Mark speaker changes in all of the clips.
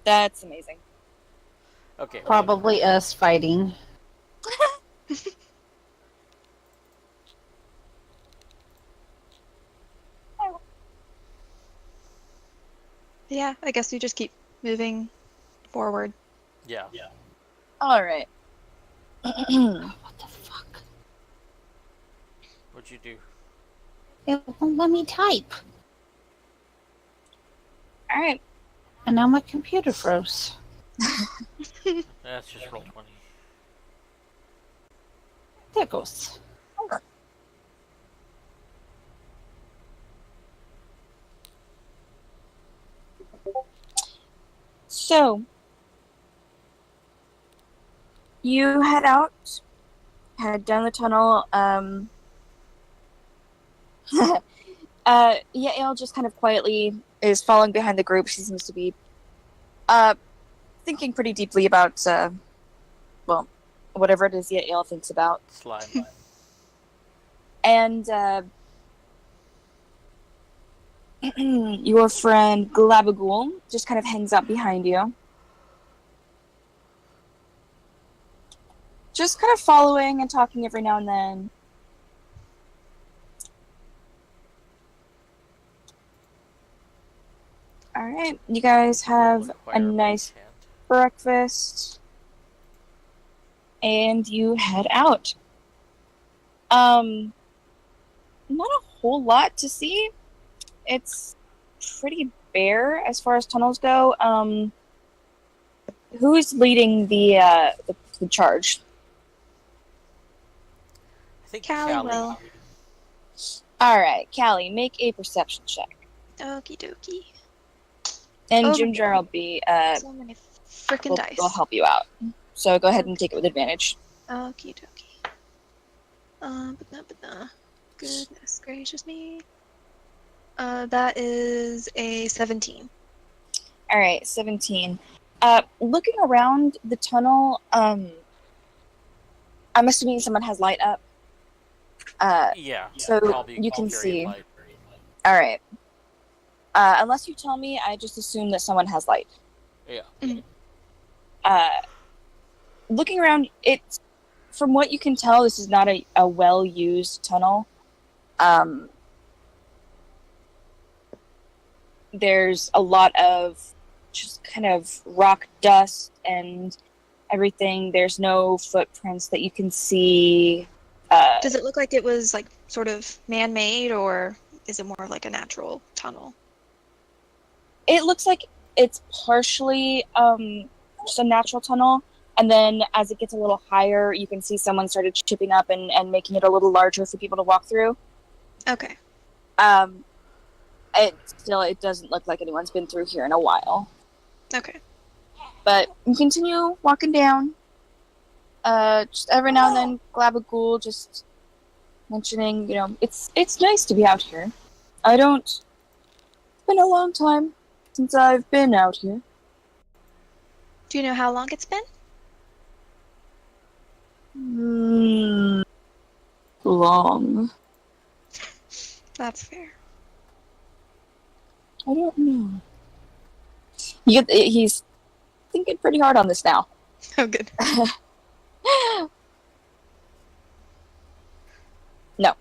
Speaker 1: That's amazing.
Speaker 2: Okay.
Speaker 3: Probably us fighting.
Speaker 4: Yeah, I guess we just keep moving forward.
Speaker 2: Yeah.
Speaker 1: All right.
Speaker 3: What the fuck?
Speaker 2: What'd you do?
Speaker 3: It won't let me type.
Speaker 1: All right.
Speaker 3: And now my computer froze.
Speaker 2: That's just roll 20.
Speaker 3: There it goes.
Speaker 1: So, you head out, head down the tunnel. Yael just kind of quietly is following behind the group. She seems to be thinking pretty deeply about, well, whatever it is Yael thinks about.
Speaker 2: Slime.
Speaker 1: And your friend Glabagool just kind of hangs out behind you. Just kind of following and talking every now and then. All right, you guys have a nice breakfast, and you head out. Not a whole lot to see. It's pretty bare as far as tunnels go. Who's leading the charge?
Speaker 2: I think
Speaker 4: Callie will.
Speaker 1: All right, Callie, make a perception check,
Speaker 4: Okie dokie.
Speaker 1: and
Speaker 4: Oh
Speaker 1: Jim
Speaker 4: my
Speaker 1: Jar will be
Speaker 4: So many frickin'
Speaker 1: will
Speaker 4: dice.
Speaker 1: help you out. So go ahead and take it with advantage.
Speaker 4: Okie dokie. But goodness gracious me. That is a 17.
Speaker 1: All right, 17. Looking around the tunnel, I'm assuming someone has light up.
Speaker 2: Yeah.
Speaker 1: So
Speaker 2: probably
Speaker 1: you can
Speaker 2: very
Speaker 1: see.
Speaker 2: light.
Speaker 1: All right. Unless you tell me, I just assume that someone has light.
Speaker 2: Yeah.
Speaker 1: Looking around, it's from what you can tell, this is not a well-used tunnel. There's a lot of just kind of rock dust and everything. There's no footprints that you can see.
Speaker 4: Does it look like it was like sort of man-made, or is it more of like a natural tunnel?
Speaker 1: It looks like it's partially just a natural tunnel, and then as it gets a little higher, you can see someone started chipping up and making it a little larger for people to walk through.
Speaker 4: Okay.
Speaker 1: It doesn't look like anyone's been through here in a while.
Speaker 4: Okay.
Speaker 1: But you continue walking down. Just every now and then, Glabagool just mentioning, it's nice to be out here. It's been a long time since I've been out here.
Speaker 4: Do you know how long it's been?
Speaker 1: Long.
Speaker 4: That's fair.
Speaker 1: I don't know. He's thinking pretty hard on this now.
Speaker 4: Oh, good.
Speaker 1: No.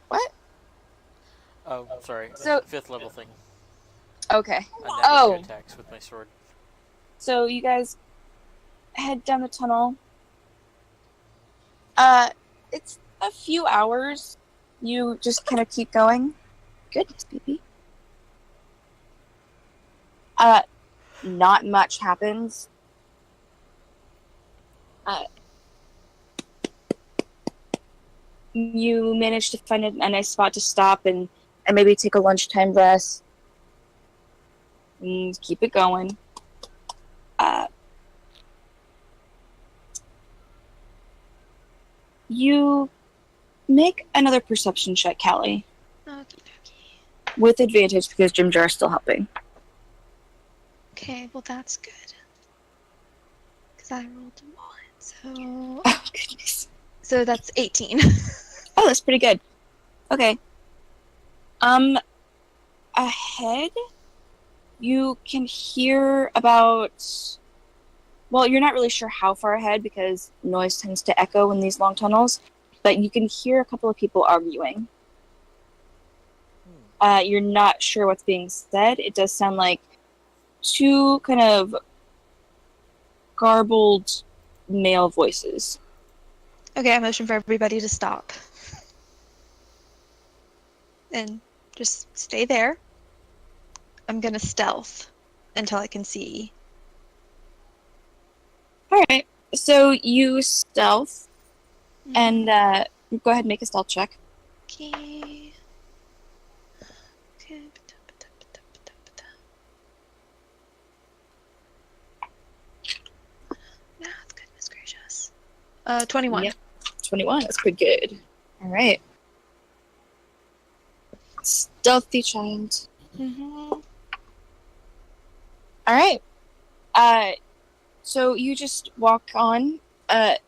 Speaker 1: What?
Speaker 2: Oh, sorry.
Speaker 1: So-
Speaker 2: 5th level thing.
Speaker 1: Okay.
Speaker 2: I never attacks with my sword.
Speaker 1: So you guys head down the tunnel. It's a few hours. You just kind of keep going. Goodness, baby. Not much happens. You manage to find a nice spot to stop and maybe take a lunchtime rest. And keep it going. You make another perception check, Callie.
Speaker 4: Okie dokie.
Speaker 1: With advantage because Jim Jar is still helping.
Speaker 4: Okay, well that's good. Because I rolled a 1, so...
Speaker 1: Oh, goodness.
Speaker 4: So that's 18.
Speaker 1: Oh, that's pretty good. Okay. Ahead You can hear about. Well, you're not really sure how far ahead because noise tends to echo in these long tunnels, but you can hear a couple of people arguing. You're not sure what's being said. It does sound like two kind of garbled male voices.
Speaker 4: Okay, I motion for everybody to stop. And just stay there. I'm gonna stealth until I can see.
Speaker 1: Alright, so you stealth, and go ahead and make a stealth check.
Speaker 4: Okay. Math, goodness gracious. 21.
Speaker 1: Yep, 21, that's pretty good. Alright. Stealthy child.
Speaker 4: Mm-hmm.
Speaker 1: Alright. So you just walk on. As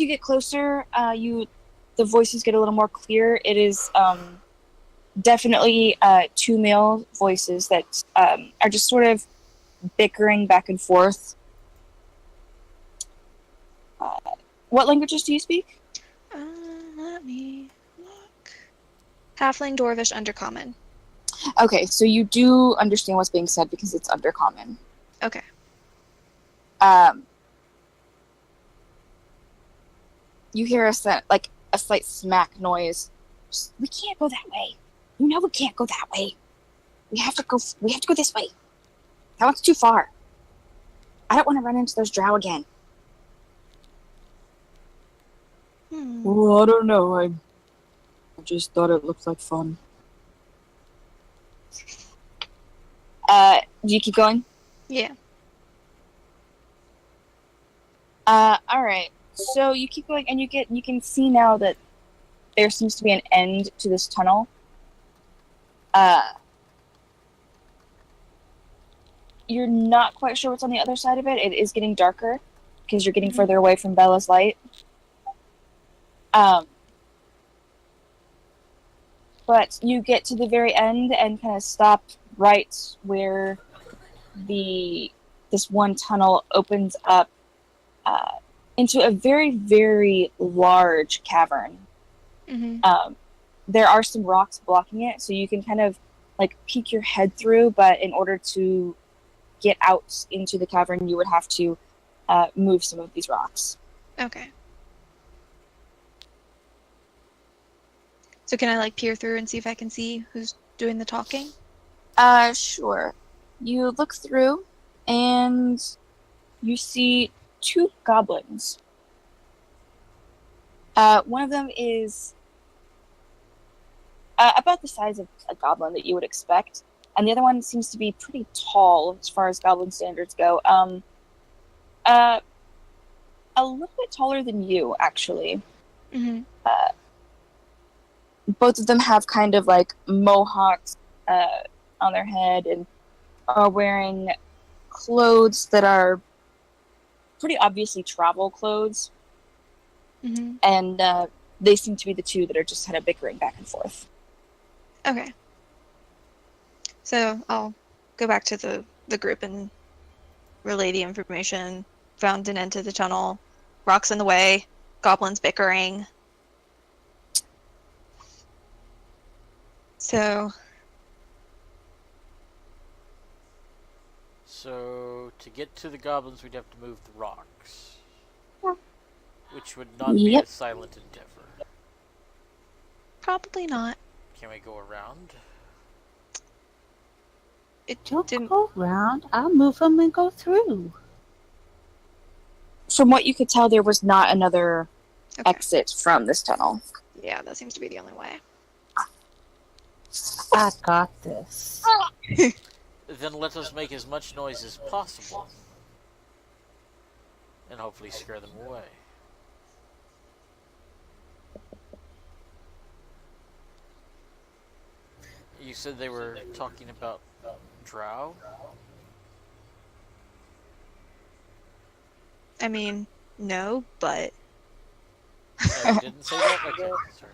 Speaker 1: you get closer, the voices get a little more clear. It is definitely two male voices that are just sort of bickering back and forth. What languages do you speak?
Speaker 4: Let me look. Halfling, Dwarvish, Undercommon.
Speaker 1: Okay, so you do understand what's being said because it's Undercommon.
Speaker 4: Okay.
Speaker 1: You hear a slight smack noise. We can't go that way. You know we can't go that way. We have to go this way. That one's too far. I don't want to run into those drow again. Well, I don't know. I just thought it looked like fun. Do you keep going?
Speaker 4: Yeah.
Speaker 1: Alright. So you keep going and you can see now that there seems to be an end to this tunnel. You're not quite sure what's on the other side of it. It is getting darker because you're getting further away from Bella's light. But you get to the very end and kind of stop right where this one tunnel opens up into a very, very large cavern.
Speaker 4: Mm-hmm.
Speaker 1: There are some rocks blocking it, so you can kind of peek your head through, but in order to get out into the cavern, you would have to move some of these rocks.
Speaker 4: Okay. So can I peer through and see if I can see who's doing the talking?
Speaker 1: Sure. You look through and you see two goblins. One of them is about the size of a goblin that you would expect, and the other one seems to be pretty tall as far as goblin standards go. A little bit taller than you, actually.
Speaker 4: Mm-hmm.
Speaker 1: Both of them have kind of mohawks on their head and are wearing clothes that are pretty obviously travel clothes.
Speaker 4: Mm-hmm.
Speaker 1: And they seem to be the two that are just kind of bickering back and forth.
Speaker 4: Okay. So I'll go back to the group and relay the information. Found an end to the tunnel. Rocks in the way. Goblins bickering. So
Speaker 2: to get to the goblins, we'd have to move the rocks.
Speaker 1: Yeah.
Speaker 2: Which would not be a silent endeavor.
Speaker 4: probably not.
Speaker 2: Can we go around?
Speaker 3: Don't go around. I'll move them and go through.
Speaker 1: From what you could tell, there was not another
Speaker 4: Okay.
Speaker 1: exit from this tunnel.
Speaker 4: Yeah, that seems to be the only way.
Speaker 3: I got this.
Speaker 2: Then let us make as much noise as possible. And hopefully scare them away. You said they were talking about drow?
Speaker 4: I mean, no, but...
Speaker 2: No, you didn't say that? Okay, sorry.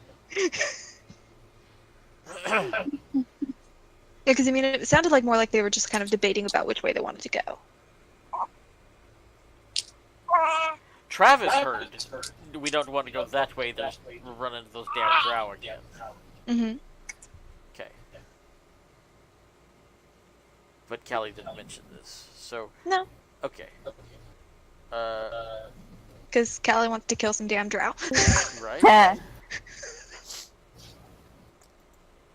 Speaker 4: Yeah, because I mean, it sounded like more like they were just kind of debating about which way they wanted to go.
Speaker 2: Travis heard. We don't want to go that way. We'll run into those damn drow again.
Speaker 4: Mm-hmm.
Speaker 2: Okay. But Callie didn't mention this, so
Speaker 4: No,
Speaker 2: okay.
Speaker 4: because Callie wants to kill some damn drow.
Speaker 2: Right?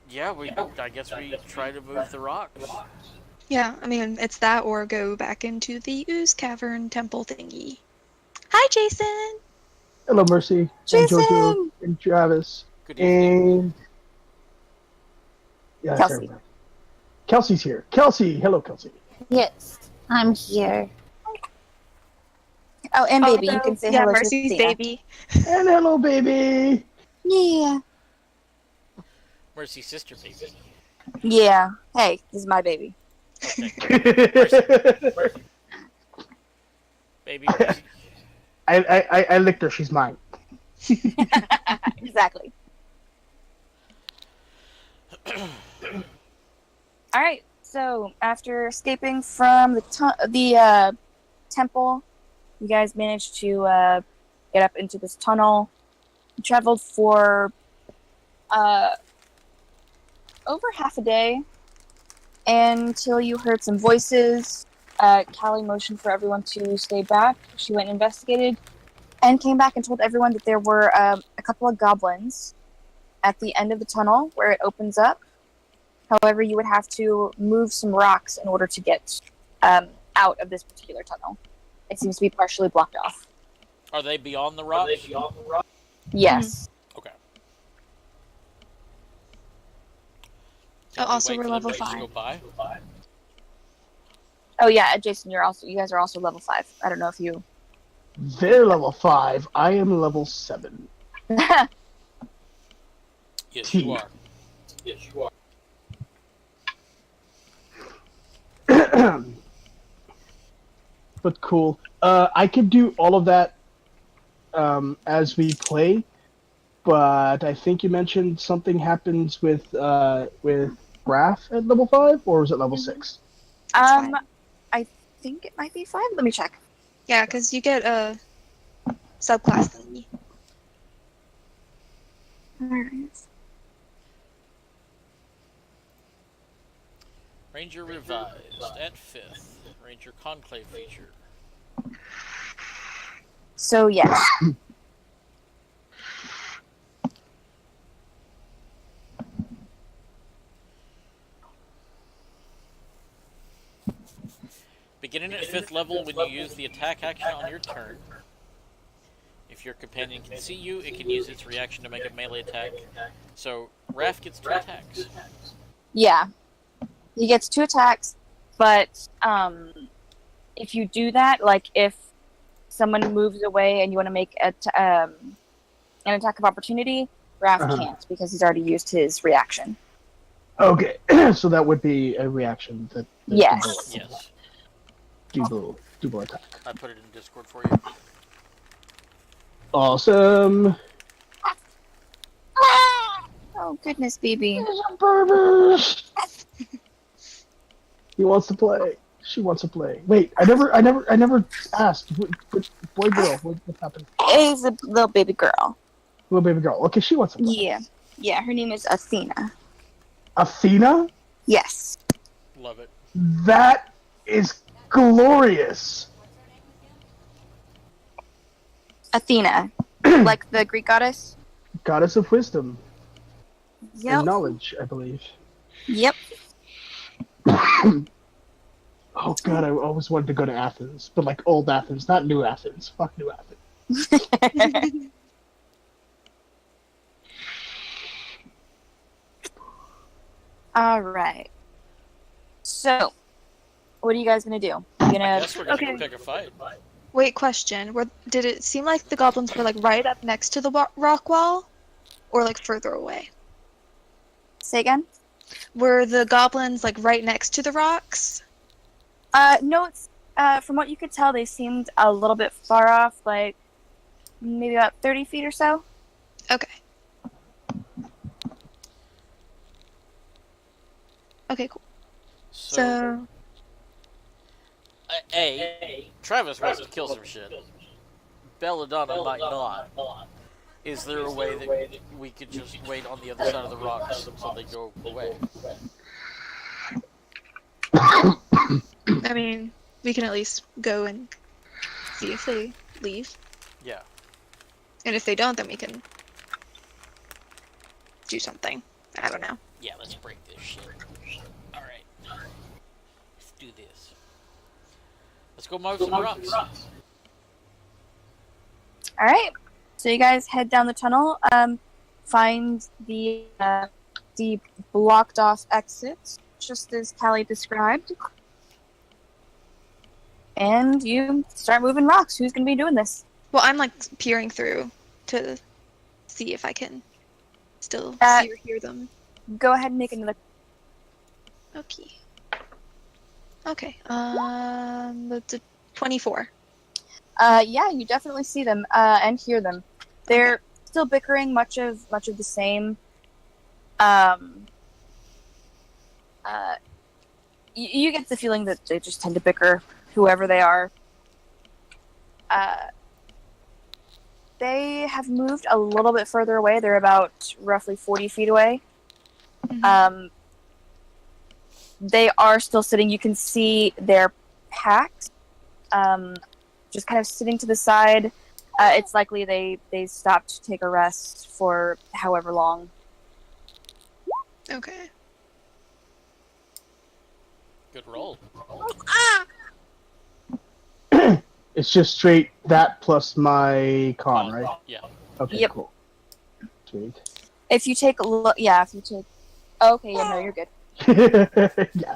Speaker 2: Yeah, I guess we try to move the rocks.
Speaker 4: Yeah, I mean, it's that or go back into the ooze cavern temple thingy. Hi, Jason!
Speaker 5: Hello, Mercy, and
Speaker 1: Jason!
Speaker 5: Jojo, and Travis,
Speaker 2: Good evening.
Speaker 5: and yeah, that's
Speaker 1: Kelsey.
Speaker 5: everybody. Kelsey's here. Kelsey, hello, Kelsey.
Speaker 3: Yes, I'm here.
Speaker 1: Oh, and baby, you can say
Speaker 4: yeah,
Speaker 1: hello
Speaker 4: Mercy's
Speaker 1: to Athena.
Speaker 4: baby.
Speaker 5: And hello, baby.
Speaker 1: Yeah.
Speaker 2: Mercy's sister, baby.
Speaker 1: Yeah. Hey, this is my baby.
Speaker 2: Okay. Baby Mercy.
Speaker 5: I licked her. She's mine.
Speaker 1: Exactly. All right. So after escaping from the temple, you guys managed to get up into this tunnel. You traveled for over half a day until you heard some voices. Callie motioned for everyone to stay back. She went and investigated and came back and told everyone that there were a couple of goblins at the end of the tunnel where it opens up. However, you would have to move some rocks in order to get out of this particular tunnel. It seems to be partially blocked off.
Speaker 2: Are they beyond the rocks?
Speaker 1: Yes.
Speaker 2: Okay.
Speaker 4: Oh, also,
Speaker 2: Wait
Speaker 4: we're
Speaker 2: for the
Speaker 4: level
Speaker 2: raids to
Speaker 4: 5.
Speaker 2: go by?
Speaker 1: Oh yeah, Jason, you guys are also level 5. I don't know if you.
Speaker 5: They're level 5. I am level 7.
Speaker 2: Yes,
Speaker 5: T.
Speaker 2: you are.
Speaker 5: But cool. I could do all of that as we play, but I think you mentioned something happens with Graph at level 5, or is it level 6?
Speaker 4: fine.
Speaker 1: I think it might be 5. Let me check.
Speaker 4: Yeah, because you get a subclass thingy.
Speaker 2: Ranger revised at 5th. Ranger Conclave feature.
Speaker 1: So yes.
Speaker 2: Beginning at 5th level when you use the attack action on your turn. If your companion can see you, it can use its reaction to make a melee attack. So, Raph gets 2 attacks.
Speaker 1: Yeah. He gets 2 attacks, but if you do that, like if someone moves away and you want to make an attack of opportunity, Raph can't because he's already used his reaction.
Speaker 5: Okay, so that would be a reaction that
Speaker 1: Yes.
Speaker 2: Yes.
Speaker 5: double attack.
Speaker 2: I put it in Discord for you.
Speaker 5: Awesome.
Speaker 1: Oh goodness, baby.
Speaker 5: He wants to play. She wants to play. Wait, I never asked. Which boy, girl? What happened?
Speaker 1: It's a little baby girl.
Speaker 5: Little baby girl. Okay, she wants to play.
Speaker 1: Yeah. Yeah, her name is Athena.
Speaker 5: Athena?
Speaker 1: Yes.
Speaker 2: Love it.
Speaker 5: That is glorious.
Speaker 1: Athena. Like the Greek goddess?
Speaker 5: Goddess of wisdom
Speaker 1: Yep.
Speaker 5: and knowledge, I believe.
Speaker 1: Yep.
Speaker 5: Oh god, I always wanted to go to Athens, but like old Athens, not new Athens. Fuck new Athens.
Speaker 1: All right. So, what are you guys gonna do? You gonna?
Speaker 2: I guess we're gonna
Speaker 4: Okay.
Speaker 2: go pick a fight.
Speaker 4: Wait, question. Did it seem like the goblins were like right up next to the rock wall? Or like further away?
Speaker 1: Say again?
Speaker 4: Were the goblins like right next to the rocks?
Speaker 1: No. It's from what you could tell, they seemed a little bit far off, like maybe about 30 feet or so.
Speaker 4: Okay. Okay, cool.
Speaker 2: So, Travis wants to kill some shit. Belladonna might not. Is there a way that we could just wait on the other side of the rocks so they go away?
Speaker 4: I mean, we can at least go and see if they leave.
Speaker 2: Yeah.
Speaker 4: And if they don't, then we can do something. I don't know.
Speaker 2: Yeah, let's break this shit. Alright. Let's do this. Let's go move some rocks.
Speaker 1: All right. So you guys head down the tunnel. Find the blocked off exit, just as Callie described, and you start moving rocks. Who's gonna be doing this?
Speaker 4: Well, I'm like peering through to see if I can still see or hear them.
Speaker 1: Go ahead and make another.
Speaker 4: Okay. Okay. That's a 24.
Speaker 1: Yeah, you definitely see them and hear them. They're still bickering, much of the same. You get the feeling that they just tend to bicker, whoever they are. They have moved a little bit further away. They're about roughly 40 feet away.
Speaker 4: Mhm.
Speaker 1: They are still sitting. You can see their packs, just kind of sitting to the side. It's likely they stopped to take a rest for however long.
Speaker 4: Okay.
Speaker 2: Good roll.
Speaker 5: It's just straight that plus my con, right?
Speaker 2: Yeah.
Speaker 5: Okay,
Speaker 1: Yep.
Speaker 5: cool. Sweet.
Speaker 1: If you take a look, yeah. If you take, okay, yeah, no, you're good.
Speaker 5: Yeah.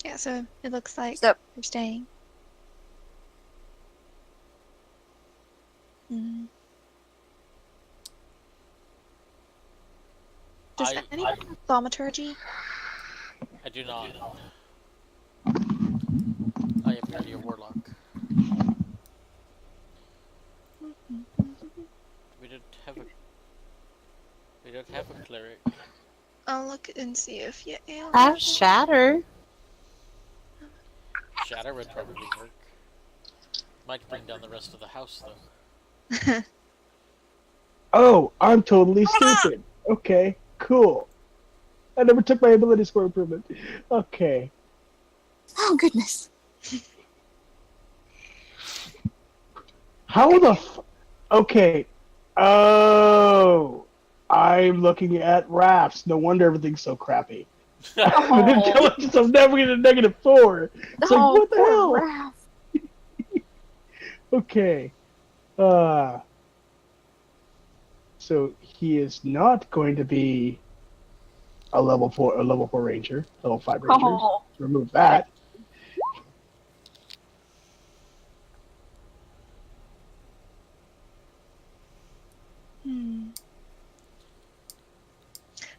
Speaker 4: Yeah, so it looks like
Speaker 1: So-
Speaker 4: they're staying. Mm. Does anyone have thaumaturgy?
Speaker 2: I do not. I am merely a warlock. We don't have a cleric.
Speaker 4: I'll look and see if you
Speaker 3: I have shatter.
Speaker 2: Shatter would probably work. Might bring down the rest of the house though.
Speaker 5: Oh, I'm totally stupid. Okay, cool. I never took my ability score improvement. Okay.
Speaker 1: Oh goodness.
Speaker 5: How the Okay. Oh. I'm looking at rafts. No wonder everything's so crappy. With intelligence of negative 4. It's like, what the hell?
Speaker 1: Raph.
Speaker 5: Okay. So he is not going to be a level 4 ranger, level 5 ranger.
Speaker 1: Oh.
Speaker 5: Remove that.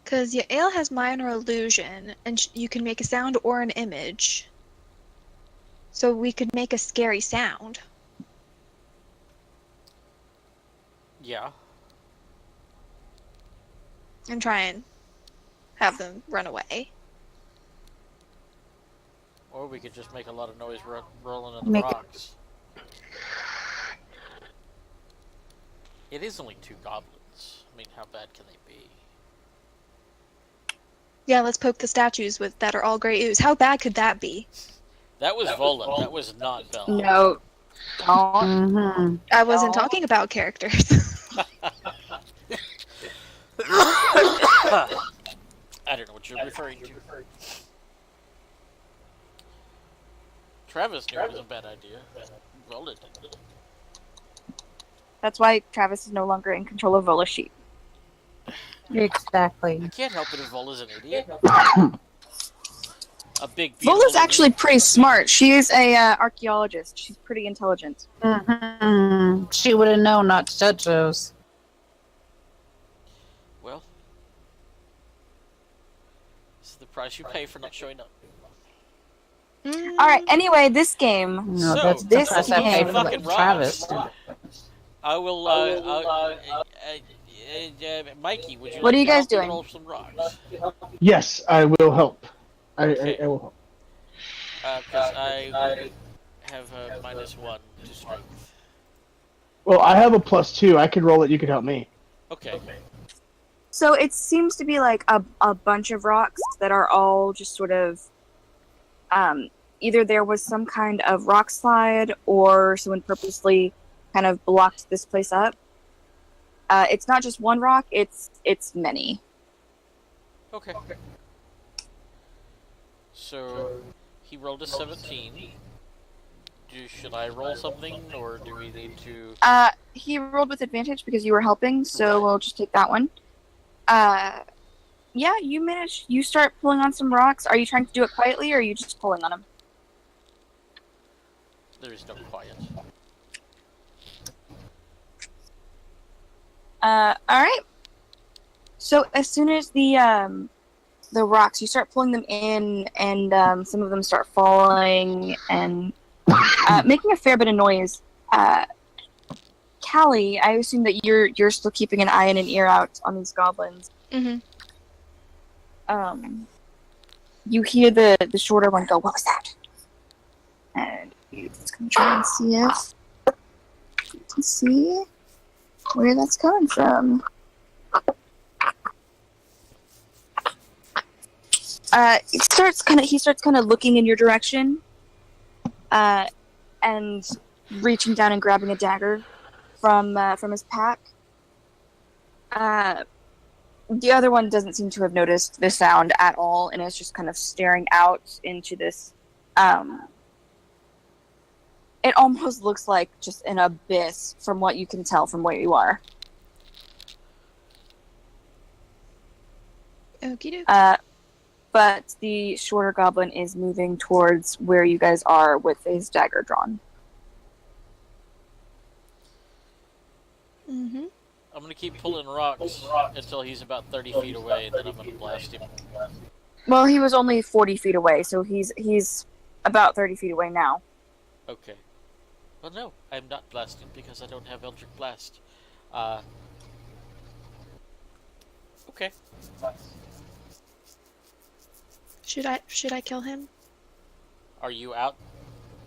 Speaker 4: Because Yael has minor illusion, and you can make a sound or an image. So we could make a scary sound.
Speaker 2: Yeah.
Speaker 4: And try and have them run away.
Speaker 2: Or we could just make a lot of noise rolling in the
Speaker 3: Make-
Speaker 2: rocks. It is only 2 goblins. I mean, how bad can they be?
Speaker 4: Yeah, let's poke the statues with that are all gray ooze. How bad could that be?
Speaker 2: That was Volan. That was not Bella.
Speaker 1: No. Don't.
Speaker 3: Mm-hmm.
Speaker 4: I wasn't
Speaker 1: No.
Speaker 4: talking about characters.
Speaker 2: I don't know what you're referring to. Travis knew it was a bad idea. Volan didn't.
Speaker 1: That's why Travis is no longer in control of Vola Sheep.
Speaker 3: Exactly.
Speaker 2: I can't help it if Vola's an idiot. A big
Speaker 1: Vola's
Speaker 2: beautiful
Speaker 1: actually pretty smart. She is a archaeologist. She's pretty intelligent.
Speaker 3: Mm-hmm. She would have known not to touch those.
Speaker 2: Well, this is the price you pay for not showing up.
Speaker 4: Mm.
Speaker 1: All right. Anyway, this game.
Speaker 3: No,
Speaker 2: So,
Speaker 3: that's
Speaker 1: this
Speaker 3: the price I
Speaker 1: game-
Speaker 3: paid for
Speaker 2: Fucking
Speaker 3: Travis.
Speaker 2: I will. Mikey, would you
Speaker 1: What
Speaker 2: like
Speaker 1: are you
Speaker 2: to
Speaker 1: guys
Speaker 2: help me
Speaker 1: doing?
Speaker 2: roll some rocks?
Speaker 5: Yes, I will help.
Speaker 2: Okay.
Speaker 5: I will help.
Speaker 2: Because I have a -1 to strength.
Speaker 5: Well, I have a +2. I can roll it. You can help me.
Speaker 2: Okay.
Speaker 1: So it seems to be like a bunch of rocks that are all just sort of either there was some kind of rock slide or someone purposely kind of blocked this place up. It's not just one rock, it's many.
Speaker 2: Okay. So he rolled a 17. Should I roll something, or do we need to?
Speaker 1: He rolled with advantage because you were helping, so we'll just take that one. Yeah, you manage. You start pulling on some rocks. Are you trying to do it quietly, or are you just pulling on them?
Speaker 2: There is no quiet.
Speaker 1: All right. So as soon as the rocks, you start pulling them in, and some of them start falling and making a fair bit of noise. Callie, I assume that you're still keeping an eye and an ear out on these goblins.
Speaker 4: Mm-hmm.
Speaker 1: You hear the shorter one go, "What was that?" And you just gonna try and see if you can see where that's coming from. He starts kind of looking in your direction, and reaching down and grabbing a dagger from his pack. The other one doesn't seem to have noticed the sound at all, and is just kind of staring out into this. It almost looks like just an abyss from what you can tell from where you are.
Speaker 4: Okie doke.
Speaker 1: But the shorter goblin is moving towards where you guys are with his dagger drawn.
Speaker 4: Mm-hmm.
Speaker 2: I'm gonna keep pulling rocks until he's about 30 feet away, and then I'm gonna blast him.
Speaker 1: Well, he was only 40 feet away, so he's about 30 feet away now.
Speaker 2: Okay. Well, no, I'm not blasting because I don't have Eldritch Blast. Okay.
Speaker 4: Should I kill him?
Speaker 2: Are you out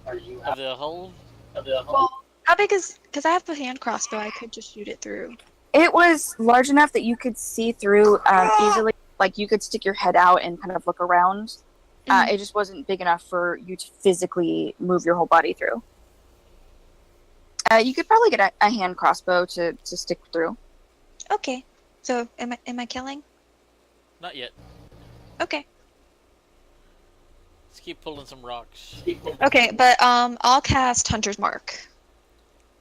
Speaker 2: of the hole?
Speaker 4: Well, how big is? Because I have a hand crossbow, I could just shoot it through.
Speaker 1: It was large enough that you could see through easily. Like, you could stick your head out and kind of look around. It just wasn't big enough for you to physically move your whole body through. You could probably get a hand crossbow to stick through.
Speaker 4: Okay. So am I killing?
Speaker 2: Not yet.
Speaker 4: Okay.
Speaker 2: Let's keep pulling some rocks.
Speaker 4: Okay, but I'll cast Hunter's Mark.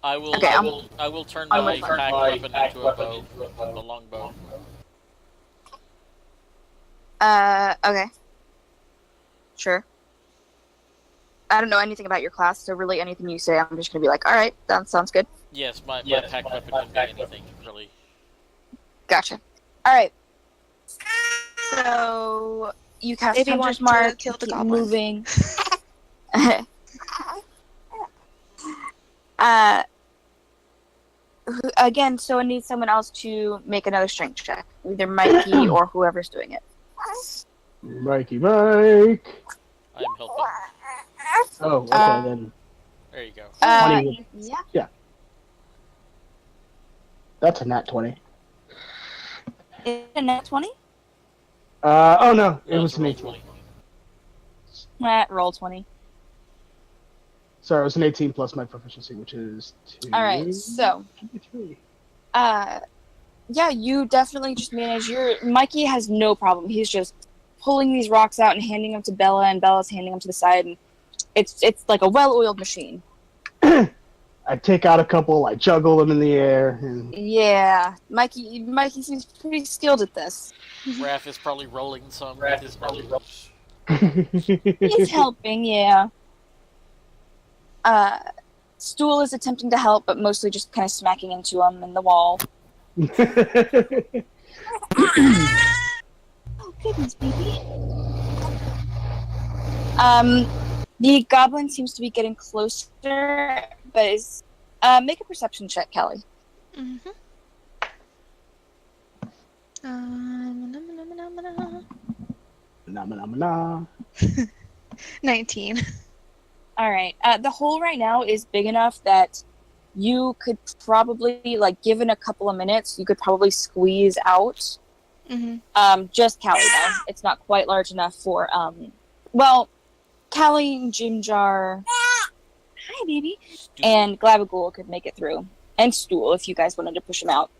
Speaker 2: I will.
Speaker 1: Okay,
Speaker 2: I will turn my pack weapon into a bow, a longbow.
Speaker 1: Okay. Sure. I don't know anything about your class, so really anything you say, I'm just gonna be like, alright, that sounds good.
Speaker 2: Yes, my pack weapon can be anything, really.
Speaker 1: Gotcha. Alright. So, you cast
Speaker 4: Maybe
Speaker 1: Hunter's
Speaker 4: want to
Speaker 1: Mark,
Speaker 4: kill the
Speaker 1: keep
Speaker 4: goblin.
Speaker 1: moving. Again, so it needs someone else to make another strength check. Either Mikey or whoever's doing it.
Speaker 5: Mikey Mike.
Speaker 2: I'm helping.
Speaker 5: Oh, okay then.
Speaker 2: There you go.
Speaker 5: 20.
Speaker 1: Yeah.
Speaker 5: That's a nat 20.
Speaker 1: Is it a nat 20?
Speaker 5: Oh no, it
Speaker 2: No,
Speaker 5: was
Speaker 2: it's
Speaker 5: an
Speaker 2: roll
Speaker 5: 18.
Speaker 2: 20.
Speaker 1: Roll 20.
Speaker 5: Sorry, it was an 18 plus my proficiency, which is 2.
Speaker 1: Alright, so
Speaker 5: 23.
Speaker 1: yeah, you definitely just manage Mikey has no problem. He's just pulling these rocks out and handing them to Bella, and Bella's handing them to the side, and it's like a well-oiled machine.
Speaker 5: I take out a couple, I juggle them in the air, and
Speaker 1: Yeah, Mikey seems pretty skilled at this.
Speaker 2: Raph is probably rolling some with his brothers.
Speaker 1: He's helping, yeah. Stool is attempting to help, but mostly just kind of smacking into him in the wall. Oh, goodness, baby. The goblin seems to be getting closer, but is make a perception check, Kelly.
Speaker 4: Mm-hmm.
Speaker 5: Nah.
Speaker 4: 19.
Speaker 1: All right. The hole right now is big enough that you could probably, like, given a couple of minutes, you could probably squeeze out.
Speaker 4: Mm-hmm.
Speaker 1: Just Callie though. It's not quite large enough for well, Callie, Jimjar, hi baby,
Speaker 2: Stupid.
Speaker 1: and Glabagool could make it through, and Stool if you guys wanted to push him out.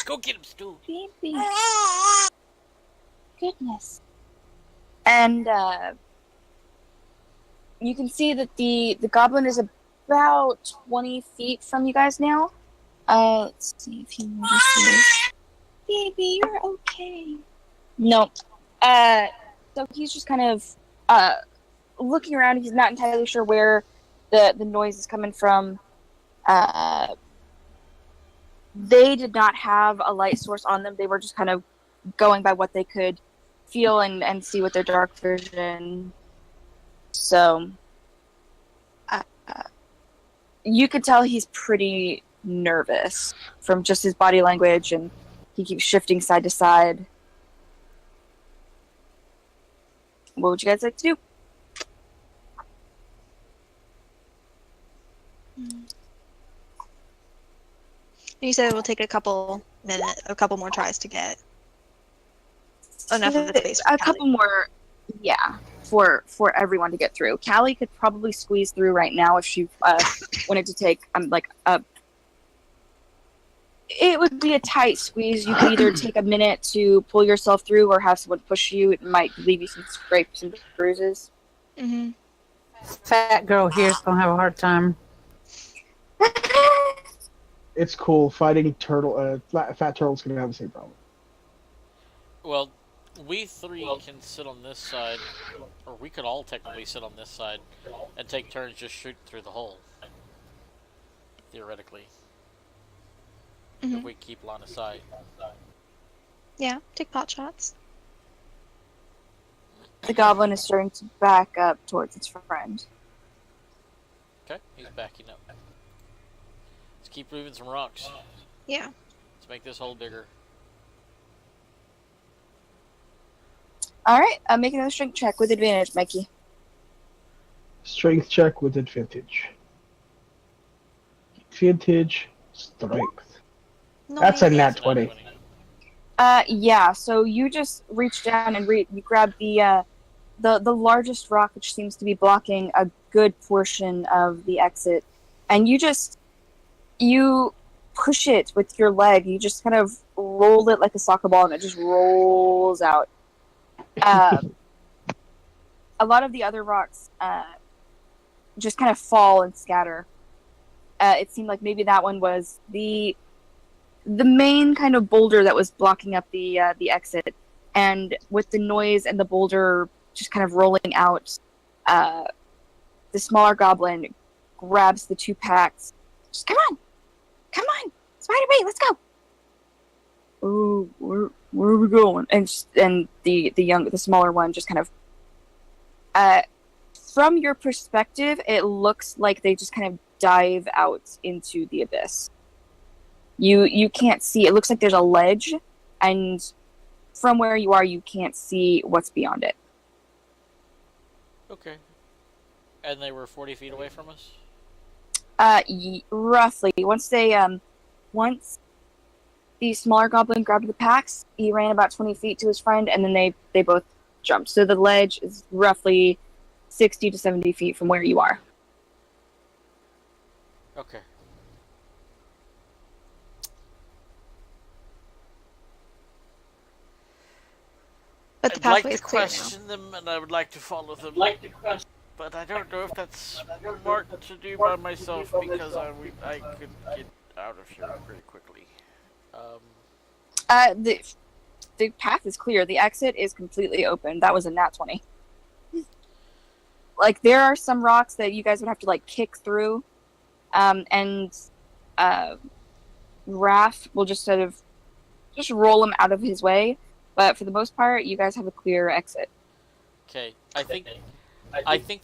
Speaker 2: Go get him, Stu.
Speaker 1: Baby, goodness, and you can see that the goblin is about 20 feet from you guys now. Let's see if he notices. Baby, you're okay. No. So he's just kind of looking around. He's not entirely sure where the noise is coming from. They did not have a light source on them. They were just kind of going by what they could feel and see with their dark vision. So you could tell he's pretty nervous from just his body language, and he keeps shifting side to side. What would you guys like to do?
Speaker 4: You said it will take a couple more tries to get enough of the space.
Speaker 1: A couple more, yeah, for everyone to get through. Callie could probably squeeze through right now if she wanted to take it would be a tight squeeze. You could either take a minute to pull yourself through or have someone push you. It might leave you some scrapes and bruises.
Speaker 4: Mm-hmm.
Speaker 3: Fat girl here's gonna have a hard time.
Speaker 5: It's cool. Fighting turtle. Fat turtle's gonna have the same problem.
Speaker 2: Well, we three can sit on this side, or we could all technically sit on this side and take turns just shoot through the hole. Theoretically.
Speaker 4: Mm-hmm.
Speaker 2: If we keep line of sight.
Speaker 4: Yeah, take pot shots.
Speaker 1: The goblin is starting to back up towards its friend.
Speaker 2: Okay, he's backing up. Let's keep moving some rocks.
Speaker 4: Yeah.
Speaker 2: Let's make this hole bigger.
Speaker 1: Alright, make another strength check with advantage, Mikey.
Speaker 5: Strength check with advantage. Advantage, strength. That's a nat 20.
Speaker 1: Yeah, so you just reach down and you grab the largest rock, which seems to be blocking a good portion of the exit, and you push it with your leg. You just kind of roll it like a soccer ball, and it just rolls out. A lot of the other rocks just kind of fall and scatter. It seemed like maybe that one was the main kind of boulder that was blocking up the exit, and with the noise and the boulder just kind of rolling out, the smaller goblin grabs the two packs. Just come on, Spider-Bait, let's go. Oh, where are we going? And the smaller one just kind of, from your perspective, it looks like they just kind of dive out into the abyss. You can't see. It looks like there's a ledge, and from where you are, you can't see what's beyond it.
Speaker 2: Okay. And they were 40 feet away from us?
Speaker 1: Roughly. Once the smaller goblin grabbed the packs, he ran about 20 feet to his friend, and then they both jumped. So the ledge is roughly 60 to 70 feet from where you are.
Speaker 2: Okay.
Speaker 4: But the
Speaker 2: I'd like
Speaker 4: pathway
Speaker 2: to
Speaker 4: is clear now.
Speaker 2: question them, and I would like to follow them. But I don't know if that's smart to do by myself, because I could get out of here pretty quickly.
Speaker 1: The path is clear. The exit is completely open. That was a nat 20. Like, there are some rocks that you guys would have to, like, kick through, and Raph will just sort of just roll him out of his way. But for the most part, you guys have a clear exit.
Speaker 2: Okay, I think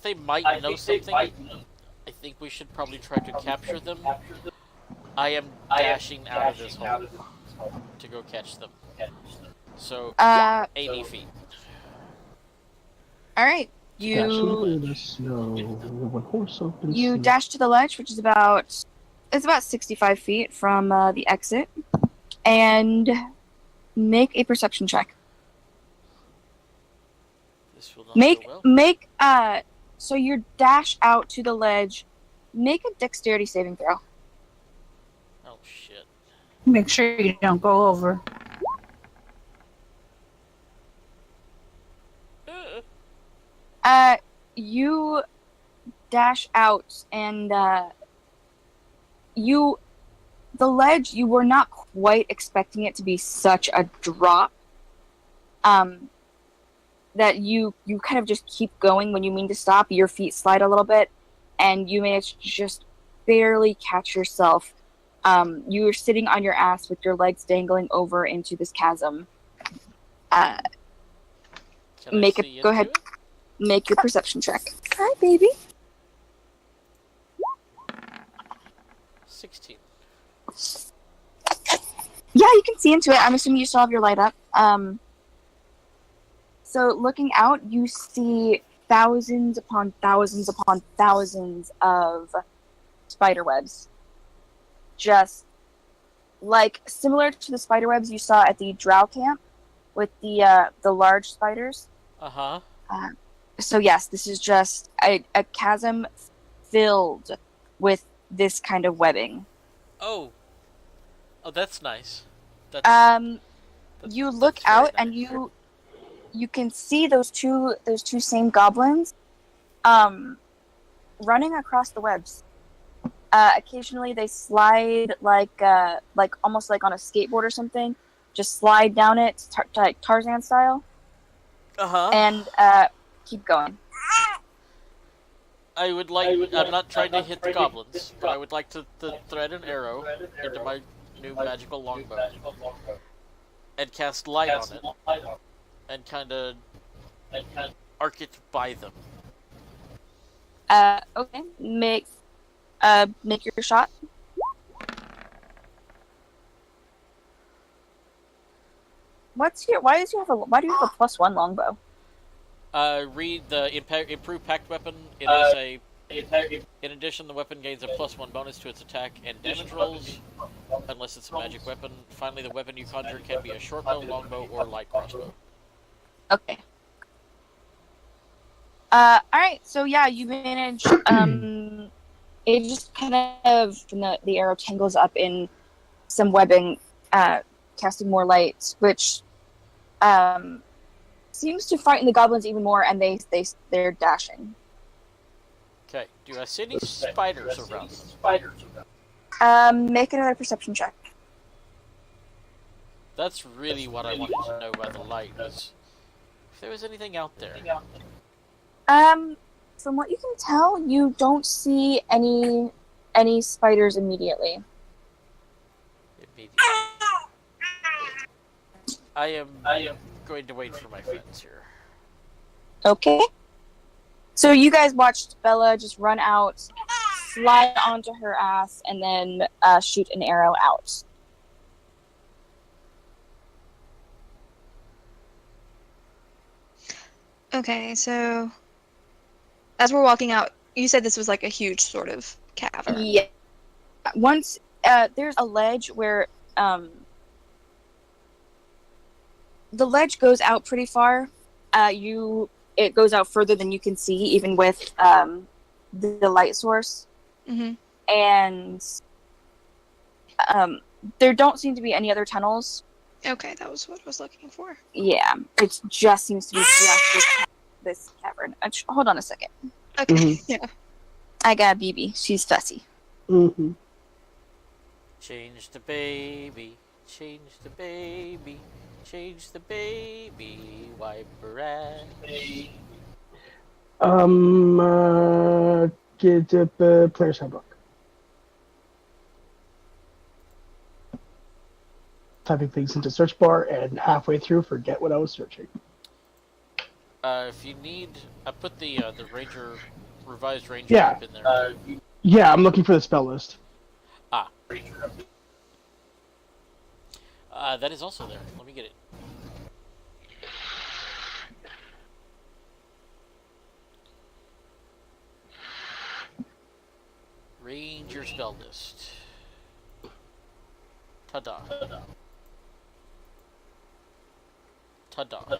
Speaker 2: they might know something. I think we should probably try to capture them. I am dashing out of this hole. to go catch them. So,
Speaker 1: Uh,
Speaker 2: 80 feet.
Speaker 1: all right.
Speaker 5: Dash
Speaker 1: You
Speaker 5: into the snow. One horse opens.
Speaker 1: you dash to the ledge, which is about 65 feet from the exit, and make a perception check.
Speaker 2: This will not
Speaker 1: Make
Speaker 2: go well.
Speaker 1: make so you dash out to the ledge. Make a dexterity saving throw.
Speaker 2: Oh, shit.
Speaker 3: Make sure you don't go over.
Speaker 1: You dash out and the ledge, you were not quite expecting it to be such a drop. That you kind of just keep going when you mean to stop. Your feet slide a little bit, and you manage to just barely catch yourself. You are sitting on your ass with your legs dangling over into this chasm.
Speaker 2: Can I see
Speaker 1: Go
Speaker 2: into
Speaker 1: ahead.
Speaker 2: it?
Speaker 1: Make your perception check. Hi, baby.
Speaker 2: 16.
Speaker 1: Yeah, you can see into it. I'm assuming you still have your light up. So looking out, you see thousands upon thousands upon thousands of spider webs. Just like similar to the spider webs you saw at the drow camp with the large spiders.
Speaker 2: Uh-huh.
Speaker 1: So yes, this is just a chasm filled with this kind of webbing.
Speaker 2: Oh, that's nice.
Speaker 1: You look
Speaker 2: that's very
Speaker 1: out
Speaker 2: nice.
Speaker 1: and you can see those two same goblins running across the webs. Occasionally they slide like almost like on a skateboard or something, just slide down it like Tarzan style,
Speaker 2: Uh-huh.
Speaker 1: and keep going.
Speaker 2: I would like... I'm not trying to hit the goblins, but I would like to thread an arrow into my new magical longbow and cast light on it and kind of arc it by them.
Speaker 1: Okay, make your shot. Why do you have a +1 longbow?
Speaker 2: Read the improved packed weapon. It is a... In addition, the weapon gains a +1 bonus to its attack and damage rolls, unless it's a magic weapon. Finally, the weapon you conjure can be a short bow, longbow, or light crossbow.
Speaker 1: Okay. Alright, so yeah, you manage, it just kind of, the arrow tangles up in some webbing, casting more light, which, seems to frighten the goblins even more, and they're dashing.
Speaker 2: Okay, do I see any spiders around them?
Speaker 1: Make another perception check.
Speaker 2: That's really what I wanted to know by the light, was if there was anything out there.
Speaker 1: From what you can tell, you don't see any spiders immediately.
Speaker 2: I am going to wait for my friends here.
Speaker 1: Okay. So you guys watched Bella just run out, slide onto her ass, and then shoot an arrow out.
Speaker 4: Okay, so as we're walking out, you said this was like a huge sort of cavern.
Speaker 1: Yeah. Once there's a ledge where the ledge goes out pretty far. It goes out further than you can see, even with the light source.
Speaker 4: Mm-hmm.
Speaker 1: And there don't seem to be any other tunnels.
Speaker 4: Okay, that was what I was looking for.
Speaker 1: Yeah, it just seems to be just this cavern. Hold on a second.
Speaker 4: Okay,
Speaker 5: Mhm.
Speaker 4: yeah.
Speaker 1: I got BB. She's fussy.
Speaker 5: Mm-hmm.
Speaker 2: Change the baby, change the baby, change the baby, wipe her ass.
Speaker 5: Get the player's handbook. Typing things into search bar and halfway through forget what I was searching.
Speaker 2: If you need, I put the revised ranger
Speaker 5: Yeah.
Speaker 2: map in there.
Speaker 5: Yeah, I'm looking for the spell list.
Speaker 2: That is also there. Let me get it. Ranger spell list. Ta-da. Ta-da.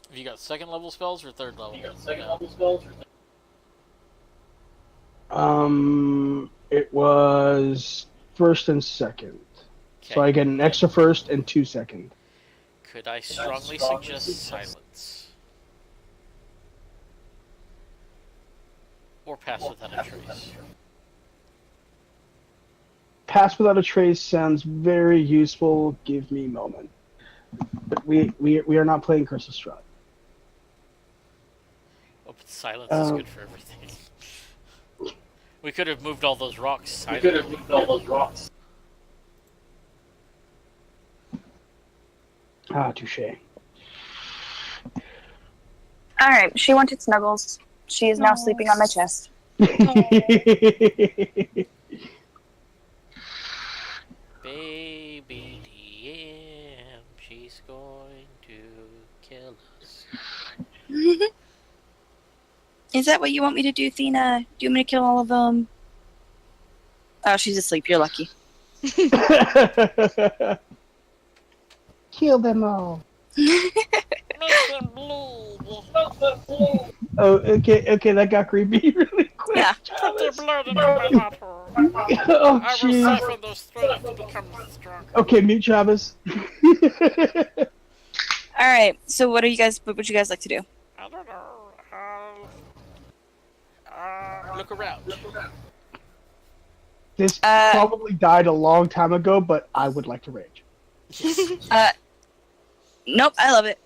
Speaker 2: Have you got second level spells or third level?
Speaker 5: It was first and second.
Speaker 2: Okay.
Speaker 5: So I get an extra first and 2 second.
Speaker 2: Could I strongly suggest silence? Or pass without a trace?
Speaker 5: Pass without a trace sounds very useful. Give me a moment. But we are not playing Curse of Strahd.
Speaker 2: Oh, but silence is good for everything. We could have moved all those rocks silently.
Speaker 5: Ah, touche.
Speaker 1: Alright, she wanted snuggles. She is now sleeping on my chest.
Speaker 2: Baby DM, she's going to kill us.
Speaker 1: Is that what you want me to do, Thena? Do you want me to kill all of them? Oh, she's asleep. You're lucky.
Speaker 5: Kill them all.
Speaker 2: Make them bleed.
Speaker 5: Oh, okay, that got creepy really quick.
Speaker 1: Yeah.
Speaker 2: Put their blood into my water.
Speaker 5: Oh,
Speaker 2: I will
Speaker 5: jeez.
Speaker 2: siphon those threads to become stronger.
Speaker 5: Okay, mute Travis.
Speaker 1: Alright, so what would you guys like to do?
Speaker 2: I don't know. Look around.
Speaker 5: This probably died a long time ago, but I would like to rage.
Speaker 1: Nope, I love it.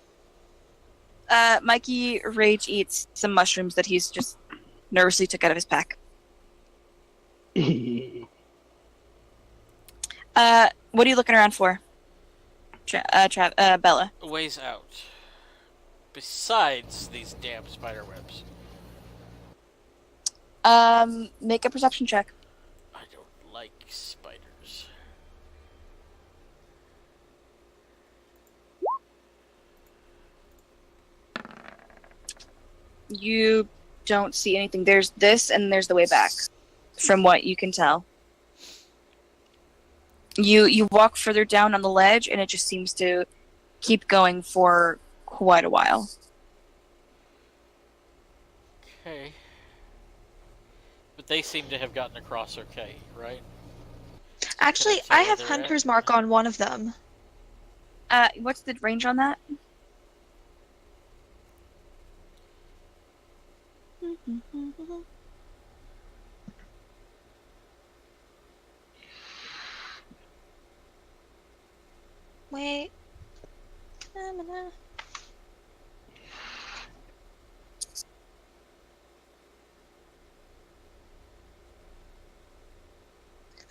Speaker 1: Mikey rage eats some mushrooms that he's just nervously took out of his pack. What are you looking around for? Bella.
Speaker 2: Ways out. Besides these damn spider webs.
Speaker 1: Make a perception check.
Speaker 2: I don't like spiders.
Speaker 1: You don't see anything. There's this and there's the way back, from what you can tell. You walk further down on the ledge and it just seems to keep going for quite a while.
Speaker 2: Okay. But they seem to have gotten across okay, right?
Speaker 4: Actually,
Speaker 2: Can I
Speaker 4: I
Speaker 2: see
Speaker 4: have
Speaker 2: where they're
Speaker 4: Hunter's
Speaker 2: at?
Speaker 4: Mark on one of them.
Speaker 1: What's the range on that?
Speaker 4: Wait.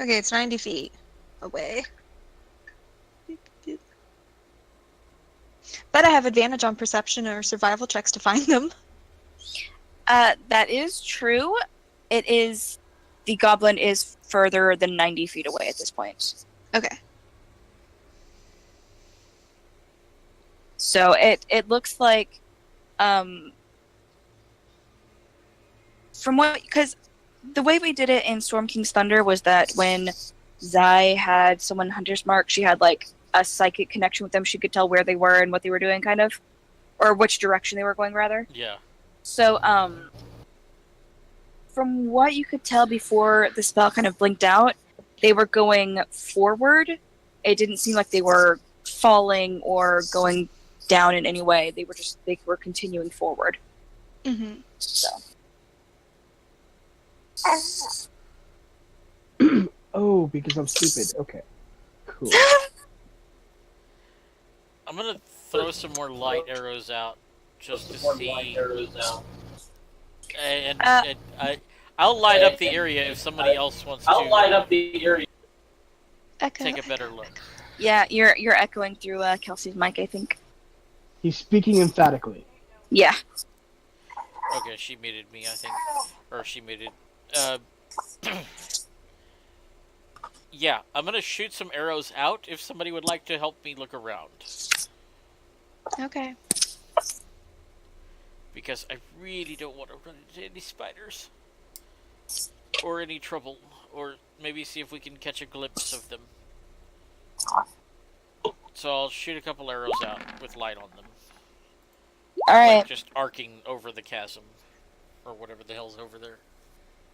Speaker 4: Okay, it's 90 feet away. But I have advantage on perception or survival checks to find them.
Speaker 1: That is true. It is... The goblin is further than 90 feet away at this point.
Speaker 4: Okay.
Speaker 1: So it looks like... From what... Because the way we did it in Storm King's Thunder was that when Zai had someone Hunter's Mark, she had, like, a psychic connection with them. She could tell where they were and what they were doing, kind of. Or which direction they were going, rather.
Speaker 2: Yeah.
Speaker 1: So, from what you could tell before the spell kind of blinked out, they were going forward. It didn't seem like they were falling or going down in any way. They were continuing forward.
Speaker 4: Mm-hmm.
Speaker 1: So.
Speaker 5: Oh, because I'm stupid. Okay. Cool.
Speaker 2: I'm gonna throw some more light arrows out just to see. And I'll light up the area if somebody else wants to
Speaker 4: Echo.
Speaker 2: take a better look.
Speaker 1: Yeah, you're echoing through Kelsey's mic, I think.
Speaker 5: He's speaking emphatically.
Speaker 1: Yeah.
Speaker 2: Okay, she muted me, I think. Or she muted. Yeah, I'm gonna shoot some arrows out if somebody would like to help me look around.
Speaker 4: Okay.
Speaker 2: Because I really don't want to run into any spiders. Or any trouble. Or maybe see if we can catch a glimpse of them. So I'll shoot a couple arrows out with light on them.
Speaker 1: Alright.
Speaker 2: Like just arcing over the chasm. Or whatever the hell's over there.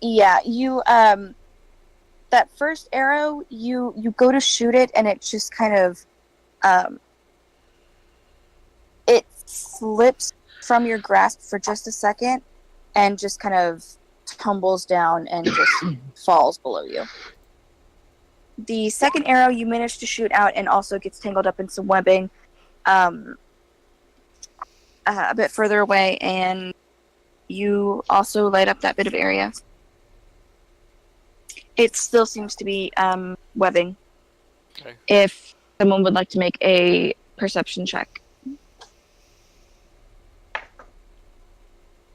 Speaker 1: Yeah, you, that first arrow, you go to shoot it, and it just kind of, it slips from your grasp for just a second, and just kind of tumbles down and just falls below you. The second arrow you manage to shoot out and also gets tangled up in some webbing a bit further away, and you also light up that bit of area. It still seems to be webbing.
Speaker 2: Okay.
Speaker 1: If someone would like to make a perception check.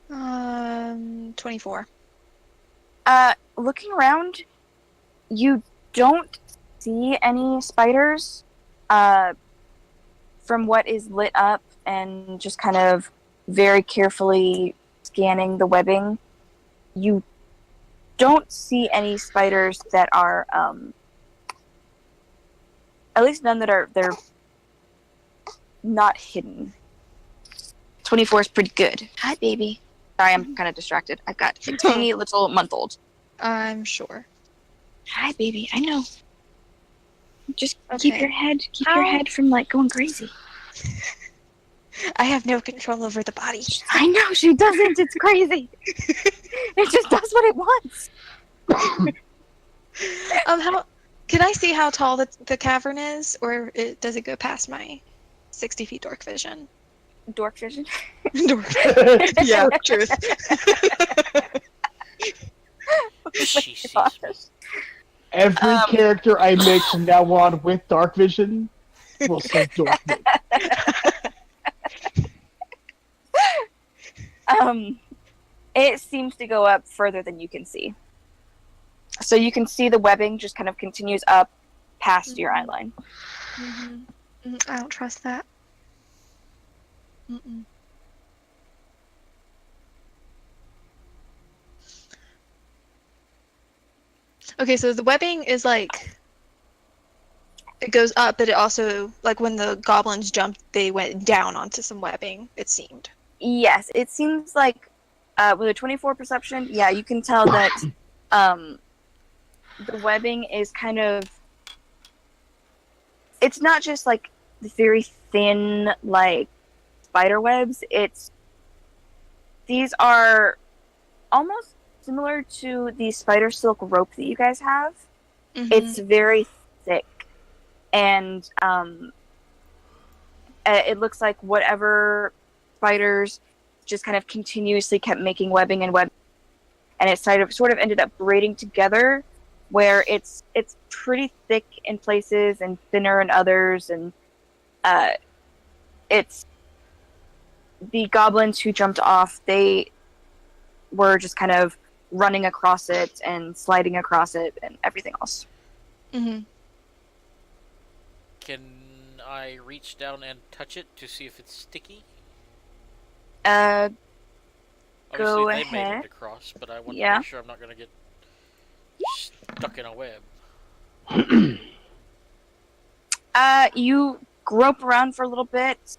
Speaker 4: 24.
Speaker 1: Looking around, you don't see any spiders from what is lit up, and just kind of very carefully scanning the webbing. You don't see any spiders that are, at least none that are, they're not hidden. 24 is pretty good. Hi, baby. Sorry, I'm kind of distracted. I've got a teeny little month-old.
Speaker 4: I'm sure.
Speaker 1: Hi, baby. I know. Just
Speaker 4: Okay.
Speaker 1: keep your head from, like, going crazy.
Speaker 4: I have no control over the body.
Speaker 1: I know, she doesn't. It's crazy. It just does what it wants.
Speaker 4: How can I see how tall the cavern is, or does it go past my 60 feet dork vision?
Speaker 1: Dork vision.
Speaker 4: Dork. Yeah, truth.
Speaker 2: Jesus.
Speaker 5: Every character I make from now on with dark vision will say dork vision.
Speaker 1: It seems to go up further than you can see. So you can see the webbing just kind of continues up past your eye line.
Speaker 4: I don't trust that. Okay, so the webbing is like, it goes up, but it also, like when the goblins jumped, they went down onto some webbing, it seemed.
Speaker 1: Yes, it seems like with a 24 perception, yeah, you can tell that the webbing is kind of, it's not just like very thin, like spider webs. These are almost similar to the spider silk rope that you guys have. It's very thick, and it looks like whatever spiders just kind of continuously kept making webbing and web, and it sort of ended up braiding together, where it's pretty thick in places and thinner in others, and it's the goblins who jumped off, they were just kind of running across it and sliding across it and everything else.
Speaker 2: Can I reach down and touch it to see if it's sticky? Obviously,
Speaker 1: Go
Speaker 2: they made
Speaker 1: ahead.
Speaker 2: it across, but I want to
Speaker 1: Yeah.
Speaker 2: make sure I'm not going to get stuck in a web.
Speaker 1: You grope around for a little bit.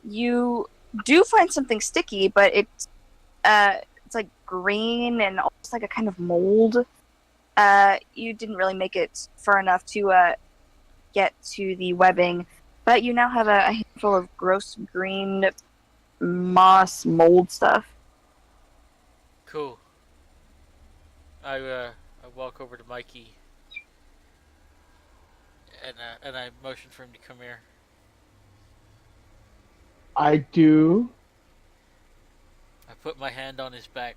Speaker 1: You do find something sticky, but it's like green and almost like a kind of mold. You didn't really make it far enough to get to the webbing, but you now have a handful of gross green moss mold stuff.
Speaker 2: Cool. I walk over to Mikey and I motion for him to come here.
Speaker 5: I do.
Speaker 2: I put my hand on his back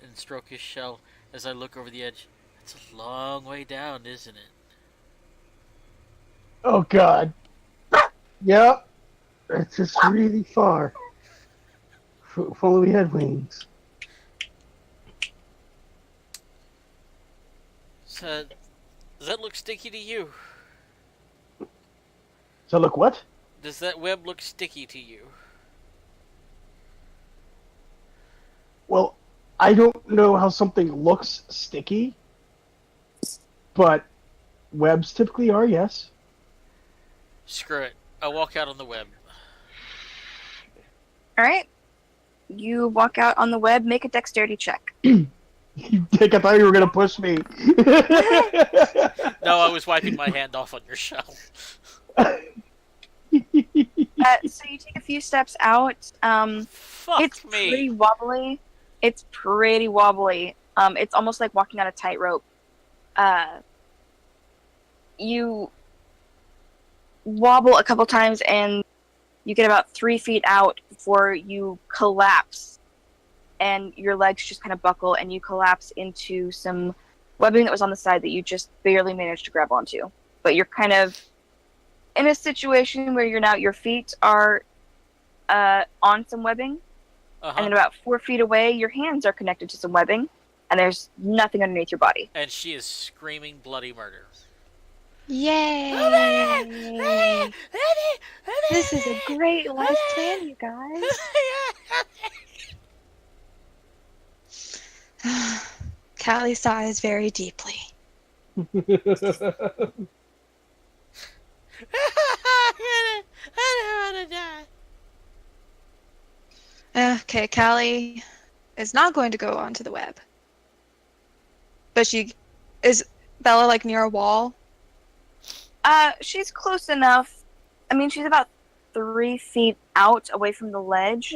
Speaker 2: and stroke his shell as I look over the edge. It's a long way down, isn't it?
Speaker 5: Oh God. Yep. It's just really far. If only we had wings.
Speaker 2: So, does that look sticky to you?
Speaker 5: So look, what?
Speaker 2: Does that web look sticky to you?
Speaker 5: Well, I don't know how something looks sticky, but webs typically are, yes.
Speaker 2: Screw it. I'll walk out on the web.
Speaker 1: All right. You walk out on the web. Make a dexterity check.
Speaker 5: Dick, I thought you were gonna push me.
Speaker 2: No, I was wiping my hand off on your shell.
Speaker 1: So you take a few steps out.
Speaker 2: Fuck
Speaker 1: It's
Speaker 2: me.
Speaker 1: pretty wobbly. It's pretty wobbly. It's almost like walking on a tightrope. You wobble a couple times and you get about 3 feet out before you collapse. And your legs just kind of buckle and you collapse into some webbing that was on the side that you just barely managed to grab onto. But you're kind of in a situation where your feet are on some webbing. And then about 4 feet away, your hands are connected to some webbing, and there's nothing underneath your body.
Speaker 2: And she is screaming bloody murder.
Speaker 4: Yay! This is a great life plan, you guys. Callie sighs very deeply.
Speaker 2: I don't want to die.
Speaker 4: Okay, Callie is not going to go onto the web. But is Bella like near a wall?
Speaker 1: She's close enough. I mean, she's about 3 feet out away from the ledge,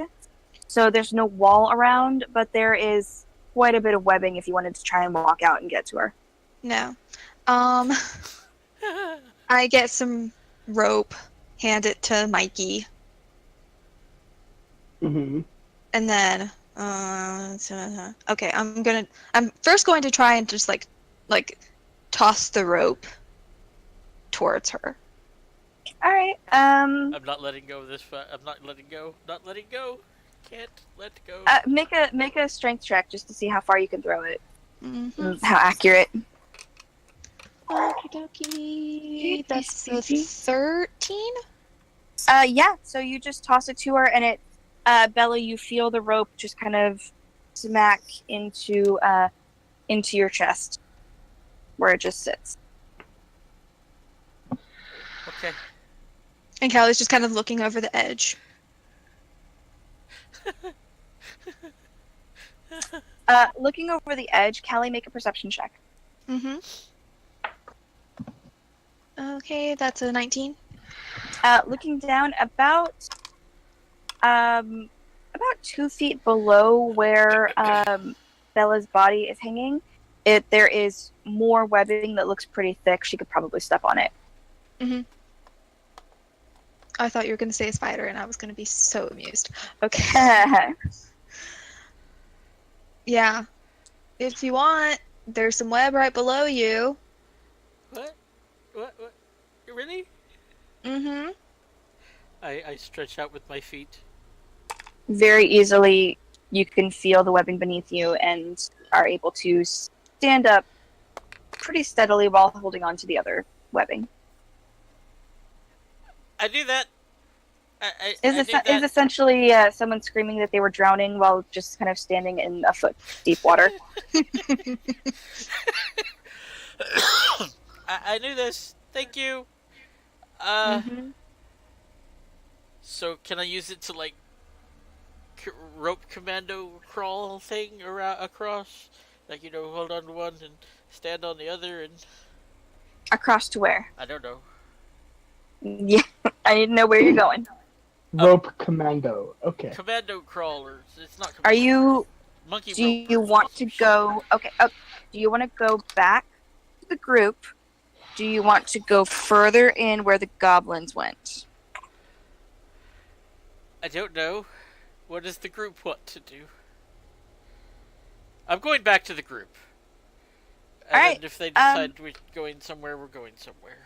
Speaker 1: so there's no wall around, but there is quite a bit of webbing if you wanted to try and walk out and get to her.
Speaker 4: No. I get some rope, hand it to Mikey,
Speaker 5: Mm-hmm.
Speaker 4: and then okay, I'm first going to try and just like toss the rope towards her.
Speaker 1: All right.
Speaker 2: I'm not letting go of this. I'm not letting go. Not letting go. Can't let go.
Speaker 1: Make a strength check just to see how far you can throw it.
Speaker 4: Mm-hmm.
Speaker 1: How accurate.
Speaker 4: Okie dokie. That's a 13.
Speaker 1: Yeah. So you just toss it to her, and it, Bella, you feel the rope just kind of smack into your chest, where it just sits.
Speaker 2: Okay.
Speaker 4: And Callie's just kind of looking over the edge.
Speaker 1: Looking over the edge, Callie, make a perception check.
Speaker 4: Mm-hmm. Okay, that's a 19.
Speaker 1: Looking down about 2 feet below where Bella's body is hanging, there is more webbing that looks pretty thick. She could probably step on it.
Speaker 4: Mm-hmm. I thought you were going to say a spider, and I was going to be so amused. Okay. Yeah. If you want, there's some web right below you.
Speaker 2: What? What? Really?
Speaker 4: Mm-hmm.
Speaker 2: I stretch out with my feet.
Speaker 1: Very easily, you can feel the webbing beneath you and are able to stand up pretty steadily while holding on to the other webbing.
Speaker 2: I do that.
Speaker 1: Is essentially someone screaming that they were drowning while just kind of standing in a foot deep water.
Speaker 2: I knew this. Thank you. So can I use it to like rope commando crawl thing around across? Like, hold on to one and stand on the other and...
Speaker 1: Across to where?
Speaker 2: I don't know.
Speaker 1: Yeah, I need to know where you're going.
Speaker 5: Rope commando. Okay.
Speaker 2: Commando crawlers. It's not.
Speaker 1: Are you?
Speaker 2: Monkey
Speaker 1: Do
Speaker 2: rope
Speaker 1: you
Speaker 2: or
Speaker 1: want to
Speaker 2: some shit.
Speaker 1: go? Okay. Do you want to go back to the group? Do you want to go further in where the goblins went?
Speaker 2: I don't know. What does the group want to do? I'm going back to the group. And
Speaker 1: Alright,
Speaker 2: then if they decide we're going somewhere, we're going somewhere.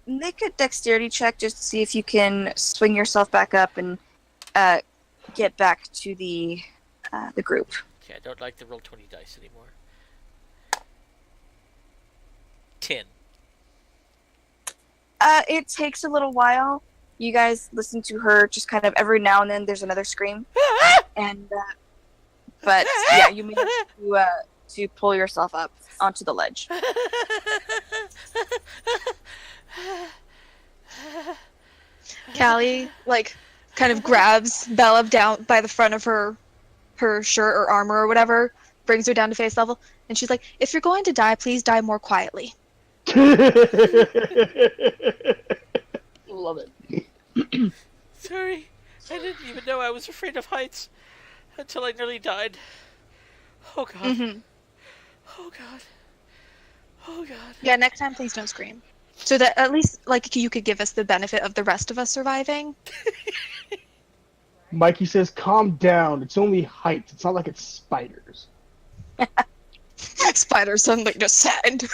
Speaker 1: Make a dexterity check just to see if you can swing yourself back up and get back to the group.
Speaker 2: Okay, I don't like the roll 20 dice anymore. 10.
Speaker 1: It takes a little while. You guys listen to her just kind of every now and then. There's another scream, and but yeah, you manage to pull yourself up onto the ledge.
Speaker 4: Callie, like, kind of grabs Bella down by the front of her shirt or armor or whatever, brings her down to face level, and she's like, "If you're going to die, please die more quietly."
Speaker 5: Love it.
Speaker 2: Sorry, I didn't even know I was afraid of heights until I nearly died. Oh god.
Speaker 1: Mm-hmm.
Speaker 2: Oh god. Oh god.
Speaker 4: Yeah, next time, please don't scream. So that at least, like, you could give us the benefit of the rest of us surviving.
Speaker 5: Mikey says, "Calm down. It's only heights. It's not like it's spiders."
Speaker 4: Spider suddenly just said.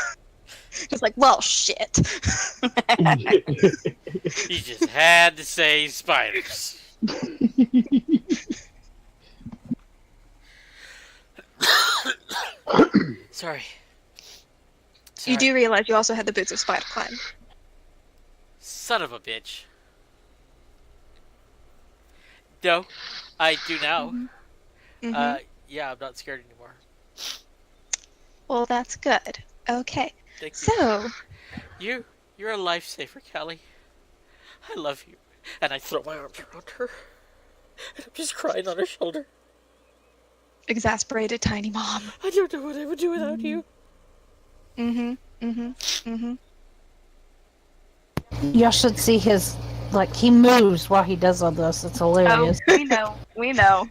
Speaker 4: Just like, well, shit.
Speaker 2: You just had to say spiders. Sorry.
Speaker 4: You do realize you also had the boots of spider climb.
Speaker 2: Son of a bitch. No, I do now.
Speaker 4: Mm-hmm.
Speaker 2: Yeah, I'm not scared anymore.
Speaker 4: Well, that's good. Okay.
Speaker 2: Thank you.
Speaker 4: So,
Speaker 2: You're a lifesaver, Callie. I love you. And I throw my arms around her. And I'm just crying on her shoulder.
Speaker 4: exasperated tiny mom.
Speaker 2: I don't know what I would do without you.
Speaker 3: Y'all should see his, like, he moves while he does all this. It's hilarious.
Speaker 1: Oh, we know.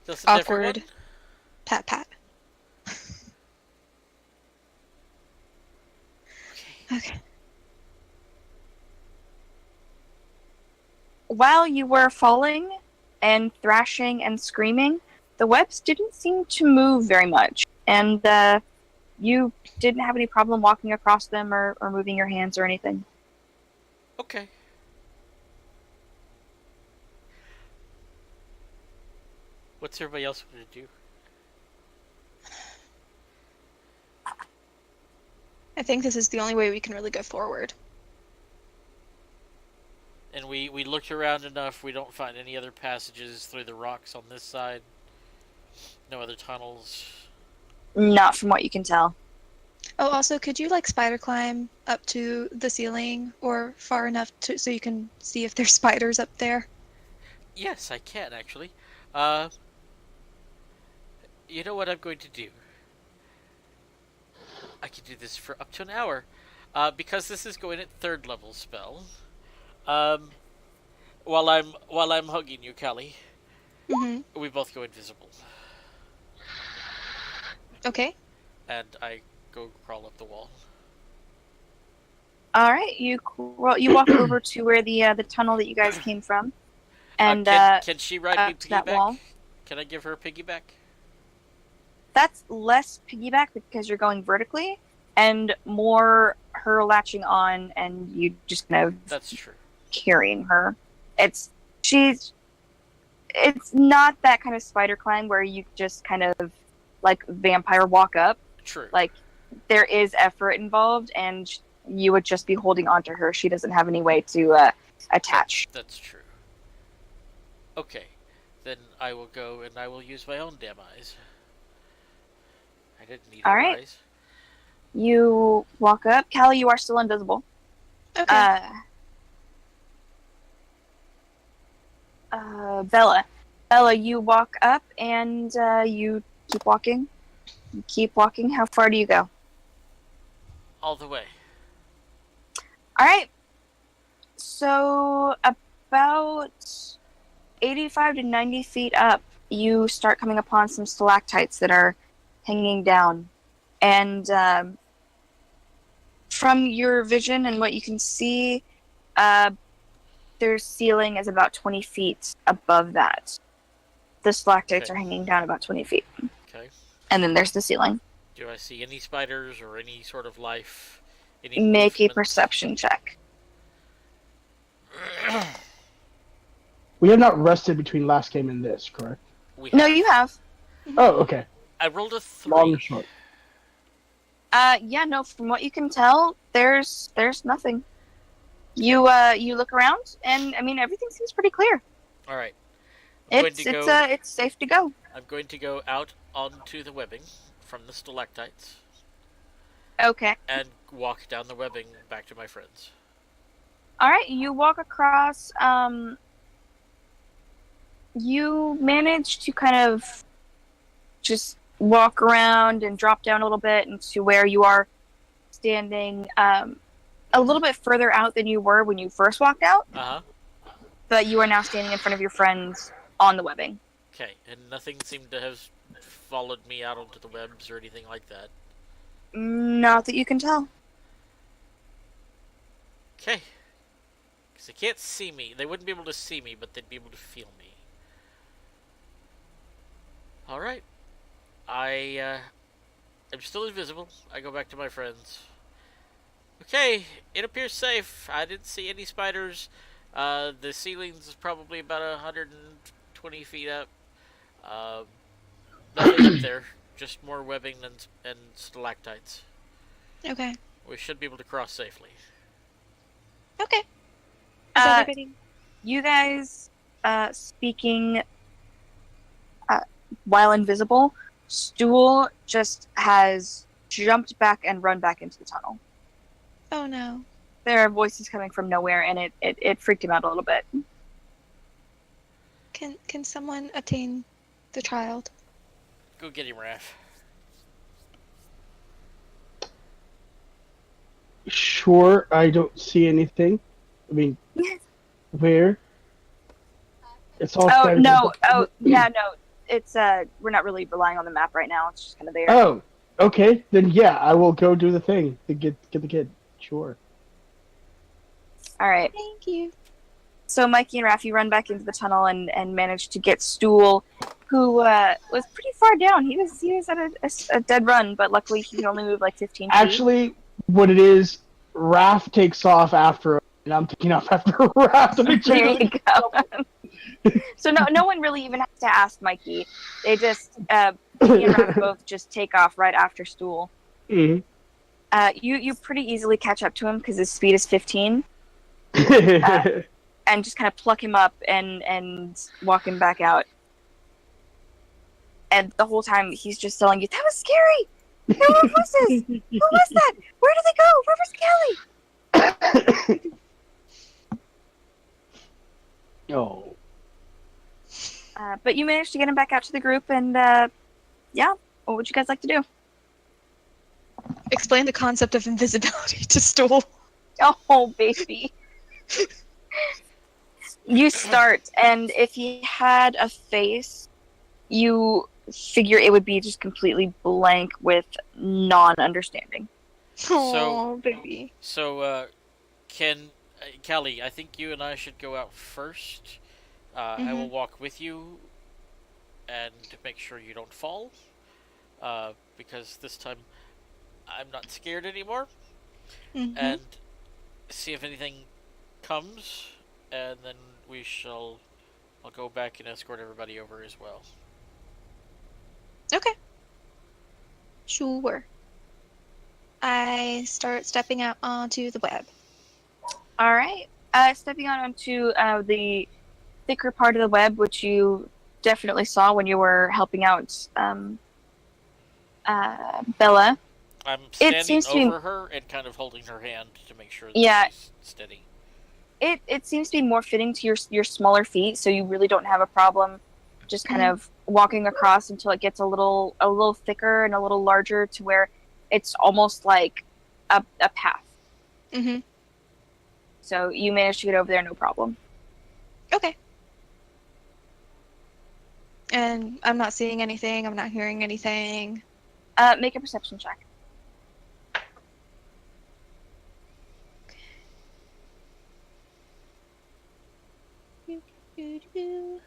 Speaker 2: Just a
Speaker 4: Awkward.
Speaker 2: different
Speaker 4: Pat pat. Okay.
Speaker 1: While you were falling and thrashing and screaming, the webs didn't seem to move very much, and you didn't have any problem walking across them or moving your hands or anything.
Speaker 2: Okay. What's everybody else going to do?
Speaker 4: I think this is the only way we can really go forward.
Speaker 2: And we looked around enough, we don't find any other passages through the rocks on this side. No other tunnels.
Speaker 1: Not from what you can tell.
Speaker 4: Oh, also, could you, like, spider climb up to the ceiling or far enough so you can see if there's spiders up there?
Speaker 2: Yes, I can, actually. You know what I'm going to do? I can do this for up to an hour. Because this is going at 3rd level spell. While I'm hugging you, Callie, we both go invisible.
Speaker 4: Okay.
Speaker 2: And I go crawl up the wall.
Speaker 1: All right, you walk over to where the tunnel that you guys came from, and
Speaker 2: can she ride me
Speaker 1: to that
Speaker 2: piggyback?
Speaker 1: wall.
Speaker 2: Can I give her a piggyback?
Speaker 1: That's less piggyback because you're going vertically, and more her latching on, and you just kind of
Speaker 2: That's true.
Speaker 1: carrying her. It's not that kind of spider climb where you just kind of like vampire walk up.
Speaker 2: True.
Speaker 1: Like there is effort involved, and you would just be holding onto her. She doesn't have any way to attach.
Speaker 2: That's true. Okay, then I will go and I will use my own damn eyes. I didn't need her
Speaker 1: right.
Speaker 2: eyes.
Speaker 1: You walk up. Callie, you are still invisible.
Speaker 4: Okay.
Speaker 1: Bella, you walk up and you keep walking. You keep walking. How far do you go?
Speaker 2: All the way.
Speaker 1: All right. So about 85 to 90 feet up, you start coming upon some stalactites that are hanging down. And from your vision and what you can see, their ceiling is about 20 feet above that. The stalactites are hanging down about 20 feet.
Speaker 2: Okay.
Speaker 1: And then there's the ceiling.
Speaker 2: Do I see any spiders or any sort of life? Any
Speaker 1: Make a
Speaker 2: movement?
Speaker 1: perception check.
Speaker 5: We have not rested between last game and this, correct?
Speaker 1: No, you have.
Speaker 5: Oh, okay.
Speaker 2: I rolled a 3.
Speaker 5: Long and short.
Speaker 1: Yeah, no, from what you can tell, there's nothing. You look around, and I mean everything seems pretty clear.
Speaker 2: All right.
Speaker 1: It's safe to go.
Speaker 2: I'm going to go out onto the webbing from the stalactites
Speaker 1: Okay.
Speaker 2: and walk down the webbing back to my friends.
Speaker 1: All right, you walk across. You manage to kind of just walk around and drop down a little bit into where you are standing a little bit further out than you were when you first walked out.
Speaker 2: Uh-huh.
Speaker 1: But you are now standing in front of your friends on the webbing.
Speaker 2: Okay, and nothing seemed to have followed me out onto the webs or anything like that.
Speaker 1: Not that you can tell.
Speaker 2: Okay. Because they can't see me. They wouldn't be able to see me, but they'd be able to feel me. Alright. I'm still invisible. I go back to my friends. Okay, it appears safe. I didn't see any spiders. The ceiling's probably about 120 feet up. Nothing up there. Just more webbing and stalactites.
Speaker 4: Okay.
Speaker 2: We should be able to cross safely.
Speaker 4: Okay. Is everybody?
Speaker 1: You guys, speaking while invisible, Stool just has jumped back and run back into the tunnel.
Speaker 4: Oh no.
Speaker 1: There are voices coming from nowhere, and it freaked him out a little bit.
Speaker 4: Can someone attain the child?
Speaker 2: Go get him, Raph.
Speaker 5: Sure, I don't see anything. I mean, where? It's all.
Speaker 1: Oh no! Oh yeah, no. It's we're not really relying on the map right now. It's just kind of there.
Speaker 5: Oh, okay. Then yeah, I will go do the thing to get the kid. Sure.
Speaker 1: All right.
Speaker 4: Thank you.
Speaker 1: So Mikey and Rafi run back into the tunnel and managed to get Stool, who was pretty far down. He was at a dead run, but luckily he could only move like 15 feet.
Speaker 5: Actually, what it is, Raph takes off after, and I'm taking off after Raph to make sure.
Speaker 1: There you go. So no one really even has to ask Mikey. They just he and Raph both just take off right after Stool.
Speaker 5: Mhm.
Speaker 1: You pretty easily catch up to him because his speed is 15. And just kind of pluck him up and walk him back out. And the whole time he's just telling you, that was scary! No, what was this? Who was that? Where did they go? Where was Kelly?
Speaker 5: Oh.
Speaker 1: But you managed to get him back out to the group, and yeah, what would you guys like to do?
Speaker 4: Explain the concept of invisibility to Stool.
Speaker 1: Oh, baby. You start, and if he had a face, you figure it would be just completely blank with non-understanding.
Speaker 4: Oh, baby.
Speaker 2: So, Callie, I think you and I should go out first. I will walk with you and make sure you don't fall. Because this time I'm not scared anymore.
Speaker 4: Mm-hmm.
Speaker 2: And see if anything comes, and then I'll go back and escort everybody over as well.
Speaker 4: Okay. Sure. I start stepping out onto the web.
Speaker 1: All right. Stepping out onto the thicker part of the web, which you definitely saw when you were helping out Bella.
Speaker 2: I'm standing
Speaker 1: seems to be-
Speaker 2: over her and kind of holding her hand to make sure that
Speaker 1: Yeah.
Speaker 2: she's steady.
Speaker 1: It seems to be more fitting to your smaller feet, so you really don't have a problem just kind of walking across until it gets a little thicker and a little larger to where it's almost like a path.
Speaker 4: Mm-hmm.
Speaker 1: So you managed to get over there, no problem.
Speaker 4: Okay. And I'm not seeing anything. I'm not hearing anything.
Speaker 1: Make a perception check.
Speaker 4: Doo-doo.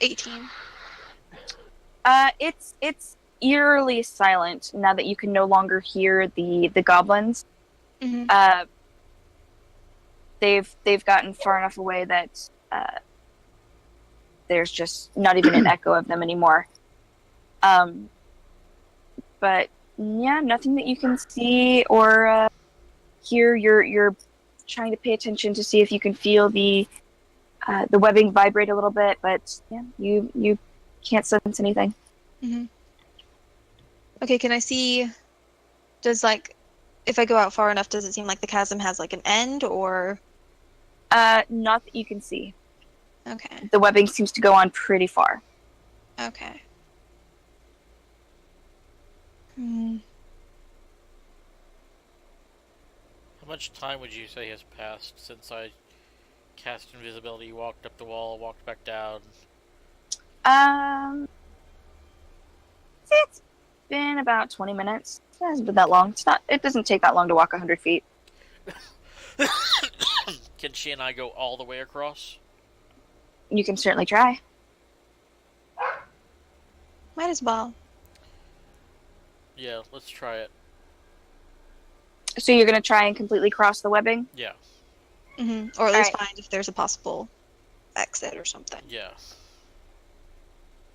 Speaker 4: 18.
Speaker 1: It's eerily silent now that you can no longer hear the goblins.
Speaker 4: Mm-hmm.
Speaker 1: they've gotten far enough away that there's just not even an echo of them anymore. But yeah, nothing that you can see or hear. You're trying to pay attention to see if you can feel the webbing vibrate a little bit, but yeah, you can't sense anything.
Speaker 4: Mm-hmm. Okay, can I see? Does like, if I go out far enough, does it seem like the chasm has like an end, or?
Speaker 1: Not that you can see.
Speaker 4: Okay.
Speaker 1: The webbing seems to go on pretty far.
Speaker 4: Okay. Hmm.
Speaker 2: How much time would you say has passed since I cast invisibility, walked up the wall, walked back down?
Speaker 1: It's been about 20 minutes. It hasn't been that long. It doesn't take that long to walk 100 feet.
Speaker 2: Can she and I go all the way across?
Speaker 1: You can certainly try.
Speaker 4: Might as well.
Speaker 2: Yeah, let's try it.
Speaker 1: So you're gonna try and completely cross the webbing?
Speaker 2: Yeah.
Speaker 4: Mm-hmm. Or at least
Speaker 1: Alright.
Speaker 4: find if there's a possible exit or something.
Speaker 2: Yeah.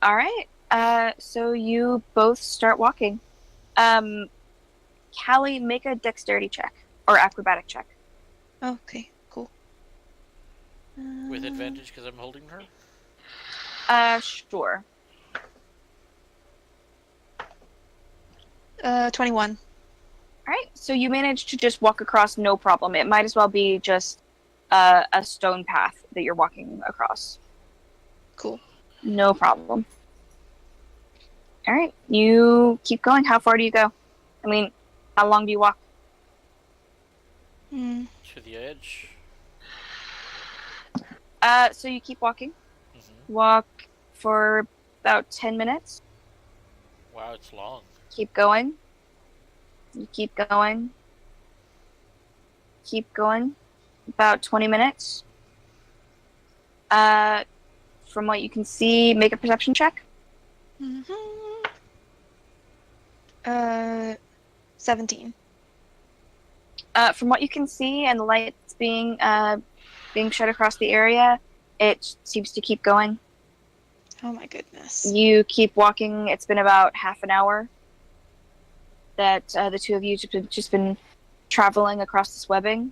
Speaker 1: All right. So you both start walking. Callie, make a dexterity check or acrobatic check.
Speaker 4: Okay, cool.
Speaker 2: With advantage because I'm holding her?
Speaker 1: Sure.
Speaker 4: 21.
Speaker 1: All right. So you manage to just walk across, no problem. It might as well be just a stone path that you're walking across.
Speaker 4: Cool.
Speaker 1: No problem. All right. You keep going. How far do you go? I mean, how long do you walk?
Speaker 4: Mm.
Speaker 2: To the edge.
Speaker 1: So you keep walking.
Speaker 2: Mm-hmm.
Speaker 1: Walk for about 10 minutes.
Speaker 2: Wow, it's long.
Speaker 1: Keep going. You keep going. Keep going. About 20 minutes. From what you can see, make a perception check.
Speaker 4: Mm-hmm. 17.
Speaker 1: From what you can see and the lights being shed across the area, it seems to keep going.
Speaker 4: Oh my goodness.
Speaker 1: You keep walking. It's been about half an hour that the two of you just been traveling across this webbing.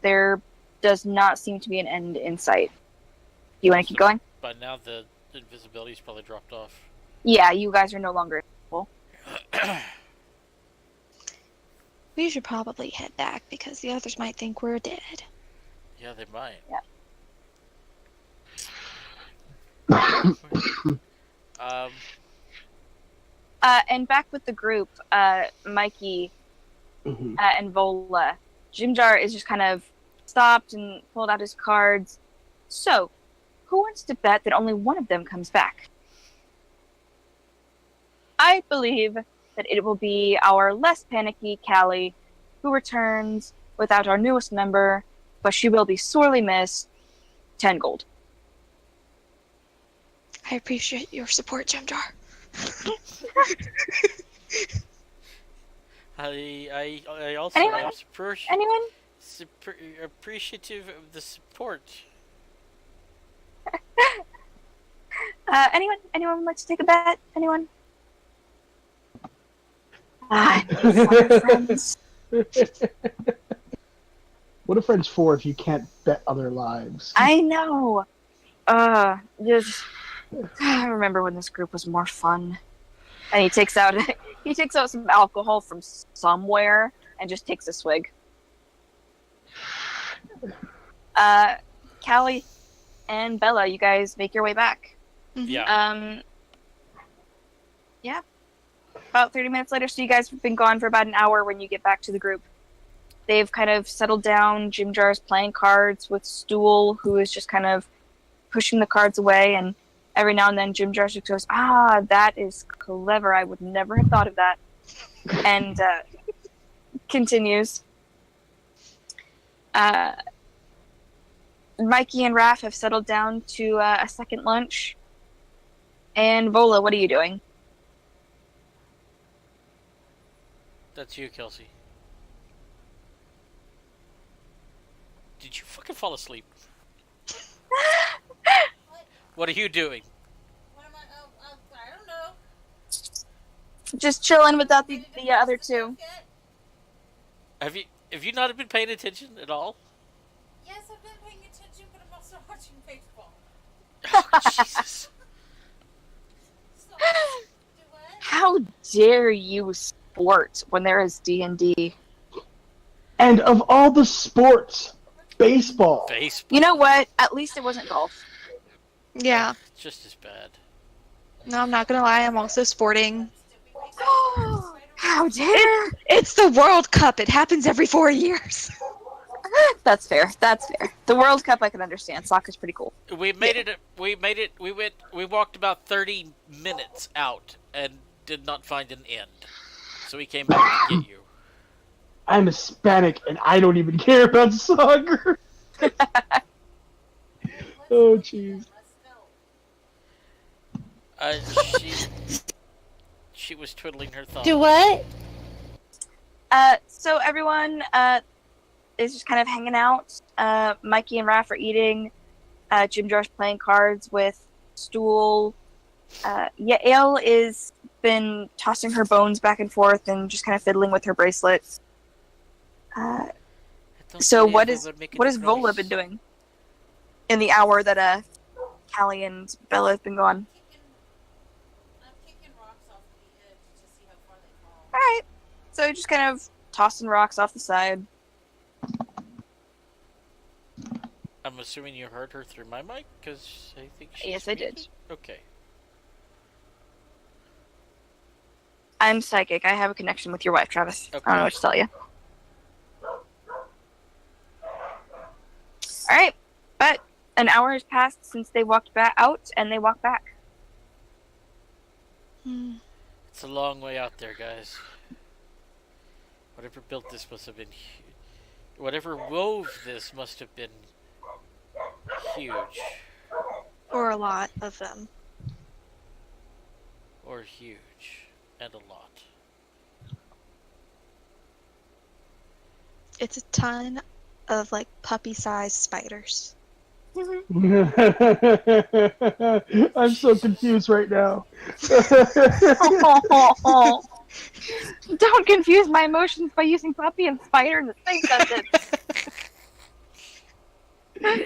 Speaker 1: There does not seem to be an end in sight. Do you want to keep going?
Speaker 2: By now the invisibility's probably dropped off.
Speaker 1: Yeah, you guys are no longer invisible.
Speaker 4: We should probably head back because the others might think we're dead.
Speaker 2: Yeah, they might.
Speaker 1: Yeah. And back with the group, Mikey and Vola, Jimjar is just kind of stopped and pulled out his cards. So, who wants to bet that only one of them comes back? I believe that it will be our less panicky Callie, who returns without our newest member, but she will be sorely missed. 10 gold.
Speaker 4: I appreciate your support, Jimjar.
Speaker 2: I also
Speaker 1: Anyone?
Speaker 2: am
Speaker 1: Anyone?
Speaker 2: appreciative of the support.
Speaker 1: Anyone? Anyone would like to take a bet? Anyone? Friends.
Speaker 5: What are friends for if you can't bet other lives?
Speaker 1: I know. Just I remember when this group was more fun. And he takes out some alcohol from somewhere and just takes a swig. Callie and Bella, you guys make your way back.
Speaker 2: Yeah.
Speaker 1: Yeah. About 30 minutes later, so you guys have been gone for about an hour when you get back to the group. They've kind of settled down. Jimjar's playing cards with Stool, who is just kind of pushing the cards away, and every now and then Jimjar just goes, that is clever. I would never have thought of that. And continues. Mikey and Raph have settled down to a second lunch. And Vola, what are you doing?
Speaker 2: That's you, Kelsey. Did you fucking fall asleep? What are you doing?
Speaker 6: I don't know.
Speaker 1: Just chilling without the other two.
Speaker 2: Have you not been paying attention at all?
Speaker 6: Yes, I've been paying attention, but I'm also watching baseball.
Speaker 2: Oh, Jesus.
Speaker 6: So, do what?
Speaker 1: How dare you sport when there is D&D?
Speaker 5: And of all the sports, baseball.
Speaker 2: Baseball.
Speaker 1: You know what? At least it wasn't golf.
Speaker 4: Yeah.
Speaker 2: Just as bad.
Speaker 4: No, I'm not gonna lie. I'm also sporting.
Speaker 1: How dare!
Speaker 4: It's the World Cup. It happens every 4 years.
Speaker 1: That's fair. That's fair. The World Cup I can understand. Soccer's pretty cool.
Speaker 2: We made it. We walked about 30 minutes out and did not find an end. So we came back to get you.
Speaker 5: I'm Hispanic and I don't even care about soccer. Oh, jeez.
Speaker 2: She was twiddling her thumb.
Speaker 3: Do what?
Speaker 1: So everyone is just kind of hanging out. Mikey and Raph are eating. Jim Josh playing cards with Stool. Yael is been tossing her bones back and forth and just kind of fiddling with her bracelets. So what has Vola been doing in the hour that Callie and Bella have been gone?
Speaker 6: I'm kicking rocks off the edge to see how far they fall.
Speaker 1: Alright. So just kind of tossing rocks off the side.
Speaker 2: I'm assuming you heard her through my mic, because I think she's
Speaker 1: Yes, I did.
Speaker 2: muted? Okay.
Speaker 1: I'm psychic. I have a connection with your wife, Travis.
Speaker 2: Okay.
Speaker 1: I don't know what to tell you. Alright. But an hour has passed since they walked back out, and they walk back.
Speaker 2: It's a long way out there, guys. Whatever built this must have been whatever wove this must have been huge.
Speaker 4: Or a lot of them.
Speaker 2: Or huge. And a lot.
Speaker 4: It's a ton of like puppy-sized spiders.
Speaker 5: I'm so confused right now.
Speaker 1: Don't confuse my emotions by using puppy and spider in the same sentence.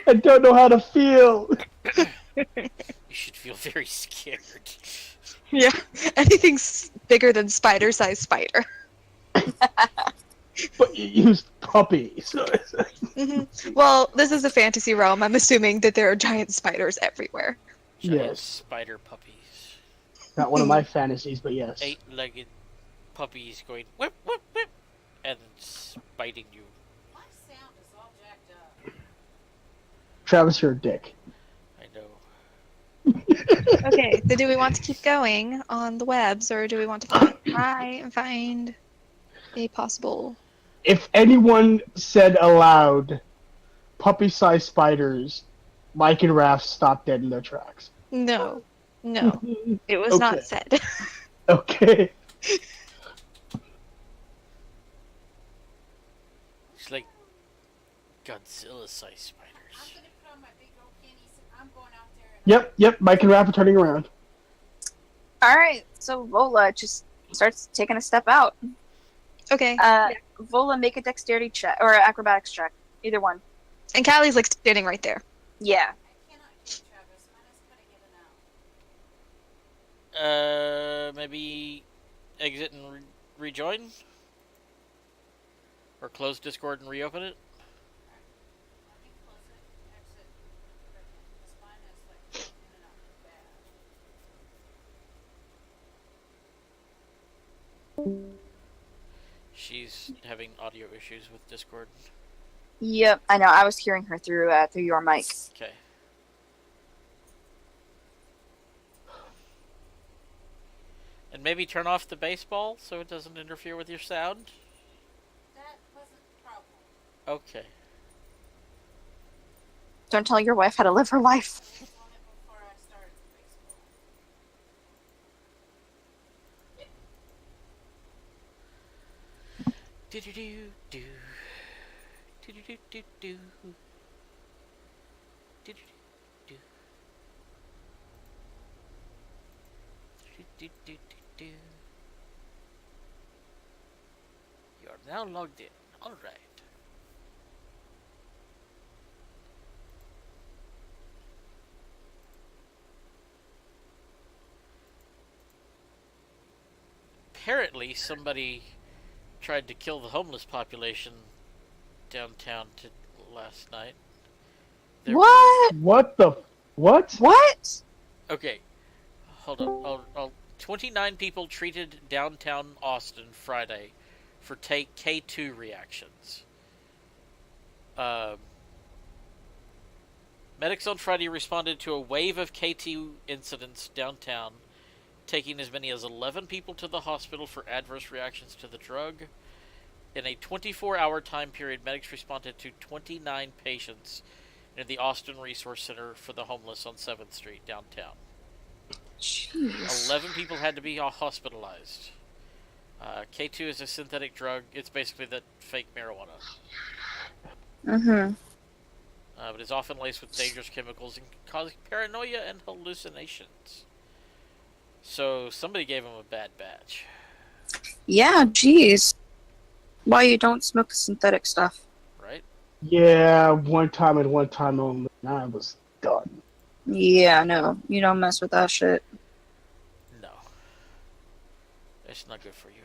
Speaker 5: I don't know how to feel.
Speaker 2: You should feel very scared.
Speaker 4: Yeah. Anything's bigger than spider-sized spider.
Speaker 5: But you used puppy. So
Speaker 4: Well, this is a fantasy realm. I'm assuming that there are giant spiders everywhere.
Speaker 2: Giant
Speaker 5: Yes.
Speaker 2: spider puppies.
Speaker 5: Not one of my fantasies, but yes.
Speaker 2: 8-legged puppies going whip, whip, whip, and biting you.
Speaker 6: My sound is all jacked up.
Speaker 5: Travis, you're a dick.
Speaker 2: I know.
Speaker 4: Okay, so do we want to keep going on the webs, or do we want to try and find a possible...
Speaker 5: If anyone said aloud, puppy-sized spiders, Mike and Raph stopped dead in their tracks.
Speaker 4: No. No. It was not
Speaker 5: Okay.
Speaker 4: said.
Speaker 5: Okay.
Speaker 2: It's like Godzilla-sized
Speaker 6: I'm
Speaker 2: spiders.
Speaker 6: gonna put on my big old panties and I'm going out there and
Speaker 5: Yep, Mike and Raph are turning around.
Speaker 1: Alright, so Vola just starts taking a step out.
Speaker 4: Okay.
Speaker 1: Vola, make a dexterity check, or acrobatics check. Either one.
Speaker 4: And Callie's like standing right there.
Speaker 1: Yeah.
Speaker 6: I cannot hear Travis. Mine is cutting in and out.
Speaker 2: Maybe exit and rejoin? Or close Discord and reopen it?
Speaker 6: Let me close it, exit, and put it in. Because mine is like cutting in and out bad.
Speaker 2: She's having audio issues with Discord.
Speaker 1: Yep, I know. I was hearing her through your mic.
Speaker 2: Okay. And maybe turn off the baseball so it doesn't interfere with your sound?
Speaker 6: That wasn't the problem.
Speaker 2: Okay.
Speaker 1: Don't tell your wife how to live her life.
Speaker 6: I was on it before I started the baseball.
Speaker 2: Do do do do. Do do do do do. You are now logged in. All right. Apparently, somebody tried to kill the homeless population downtown last night. There
Speaker 1: What?
Speaker 5: What the? What?
Speaker 1: What?
Speaker 2: Okay, hold on. 29 people treated downtown Austin Friday for K2 reactions. Medics on Friday responded to a wave of K2 incidents downtown, taking as many as 11 people to the hospital for adverse reactions to the drug. In a 24-hour time period, medics responded to 29 patients in the Austin Resource Center for the Homeless on 7th Street downtown.
Speaker 1: Jeez.
Speaker 2: 11 people had to be hospitalized. K2 is a synthetic drug. It's basically the fake marijuana.
Speaker 1: Mm-hmm.
Speaker 2: But is often laced with dangerous chemicals and causing paranoia and hallucinations. So somebody gave him a bad batch.
Speaker 1: Yeah, jeez. Why you don't smoke synthetic stuff?
Speaker 2: Right?
Speaker 5: Yeah, one time and one time only. And I was done.
Speaker 1: Yeah, no. You don't mess with that shit.
Speaker 2: No. It's not good for you.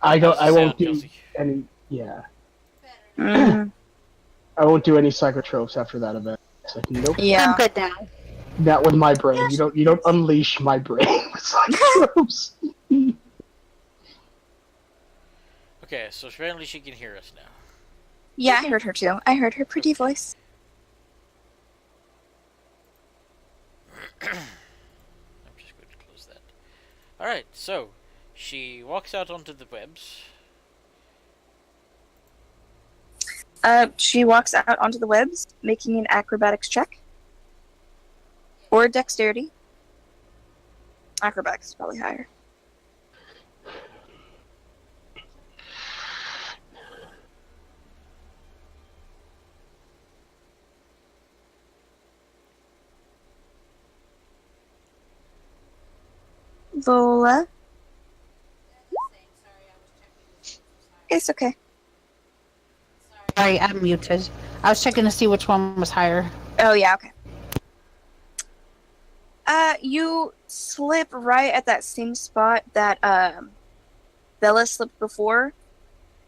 Speaker 5: I
Speaker 2: How's the
Speaker 5: won't
Speaker 2: sound,
Speaker 5: do
Speaker 2: Kelsey?
Speaker 5: any. Yeah,
Speaker 1: Mhm.
Speaker 5: I won't do any psychotropes after that event. It's like, nope.
Speaker 1: Yeah.
Speaker 3: I'm good now.
Speaker 5: Not with my brain. You don't unleash my brain with psychotropes.
Speaker 2: Okay, so apparently she can hear us now.
Speaker 1: Yeah, I heard her too. I heard her pretty voice.
Speaker 2: I'm just going to close that. Alright, so she walks out onto the webs.
Speaker 1: She walks out onto the webs, making an acrobatics check. Or dexterity. Acrobatics is probably higher. Vola. It's okay.
Speaker 3: Sorry, I'm muted. I was checking to see which one was higher.
Speaker 1: Oh, yeah, okay. You slip right at that same spot that, Bella slipped before.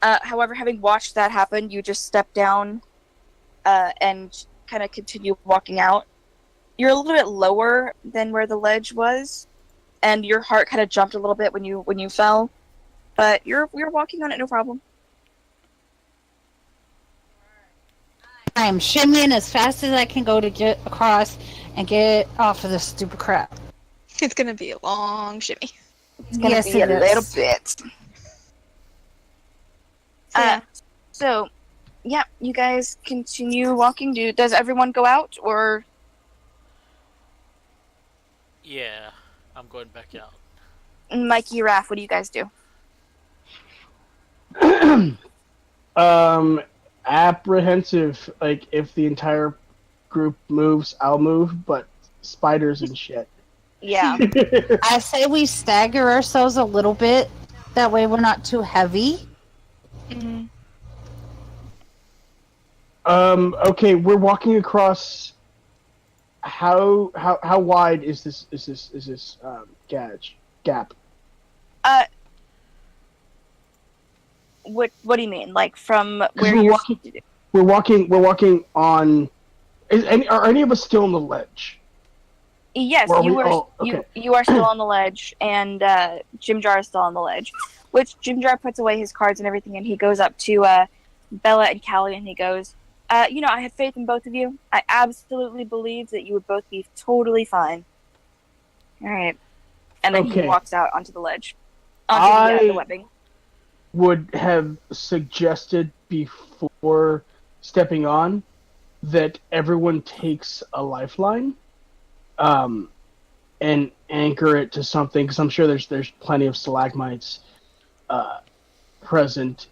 Speaker 1: However, having watched that happen, you just step down, and kind of continue walking out. You're a little bit lower than where the ledge was, and your heart kind of jumped a little bit when you fell. But you're walking on it, no problem.
Speaker 3: I'm shimmying as fast as I can go to get across and get off of this stupid crap.
Speaker 4: It's gonna be a long shimmy.
Speaker 1: It's gonna
Speaker 3: Yes,
Speaker 1: be a
Speaker 3: it is.
Speaker 1: little bit.
Speaker 4: Yeah.
Speaker 1: So, yeah, you guys continue walking. Does everyone go out, or?
Speaker 2: Yeah, I'm going back out.
Speaker 1: Mikey, Raph, what do you guys do?
Speaker 5: Apprehensive. Like, if the entire group moves, I'll move, but spiders and shit.
Speaker 1: Yeah.
Speaker 3: I say we stagger ourselves a little bit. That way we're not too heavy.
Speaker 4: Mm-hmm.
Speaker 5: Okay, we're walking across. How wide is this gap?
Speaker 1: What do you mean? Like from where
Speaker 5: We're
Speaker 1: you're
Speaker 5: walking. We're walking on. Are any of us still on the ledge?
Speaker 1: Yes,
Speaker 5: Or are
Speaker 1: you
Speaker 5: we
Speaker 1: were.
Speaker 5: all- okay.
Speaker 1: You are still on the ledge, and Jim Jar is still on the ledge. Which Jim Jar puts away his cards and everything, and he goes up to Bella and Callie, and he goes, I have faith in both of you. I absolutely believe that you would both be totally fine. All right, and then he
Speaker 5: Okay.
Speaker 1: walks out onto the ledge, onto the
Speaker 5: I-
Speaker 1: webbing.
Speaker 5: Would have suggested before stepping on that everyone takes a lifeline, and anchor it to something, because I'm sure there's plenty of stalagmites present,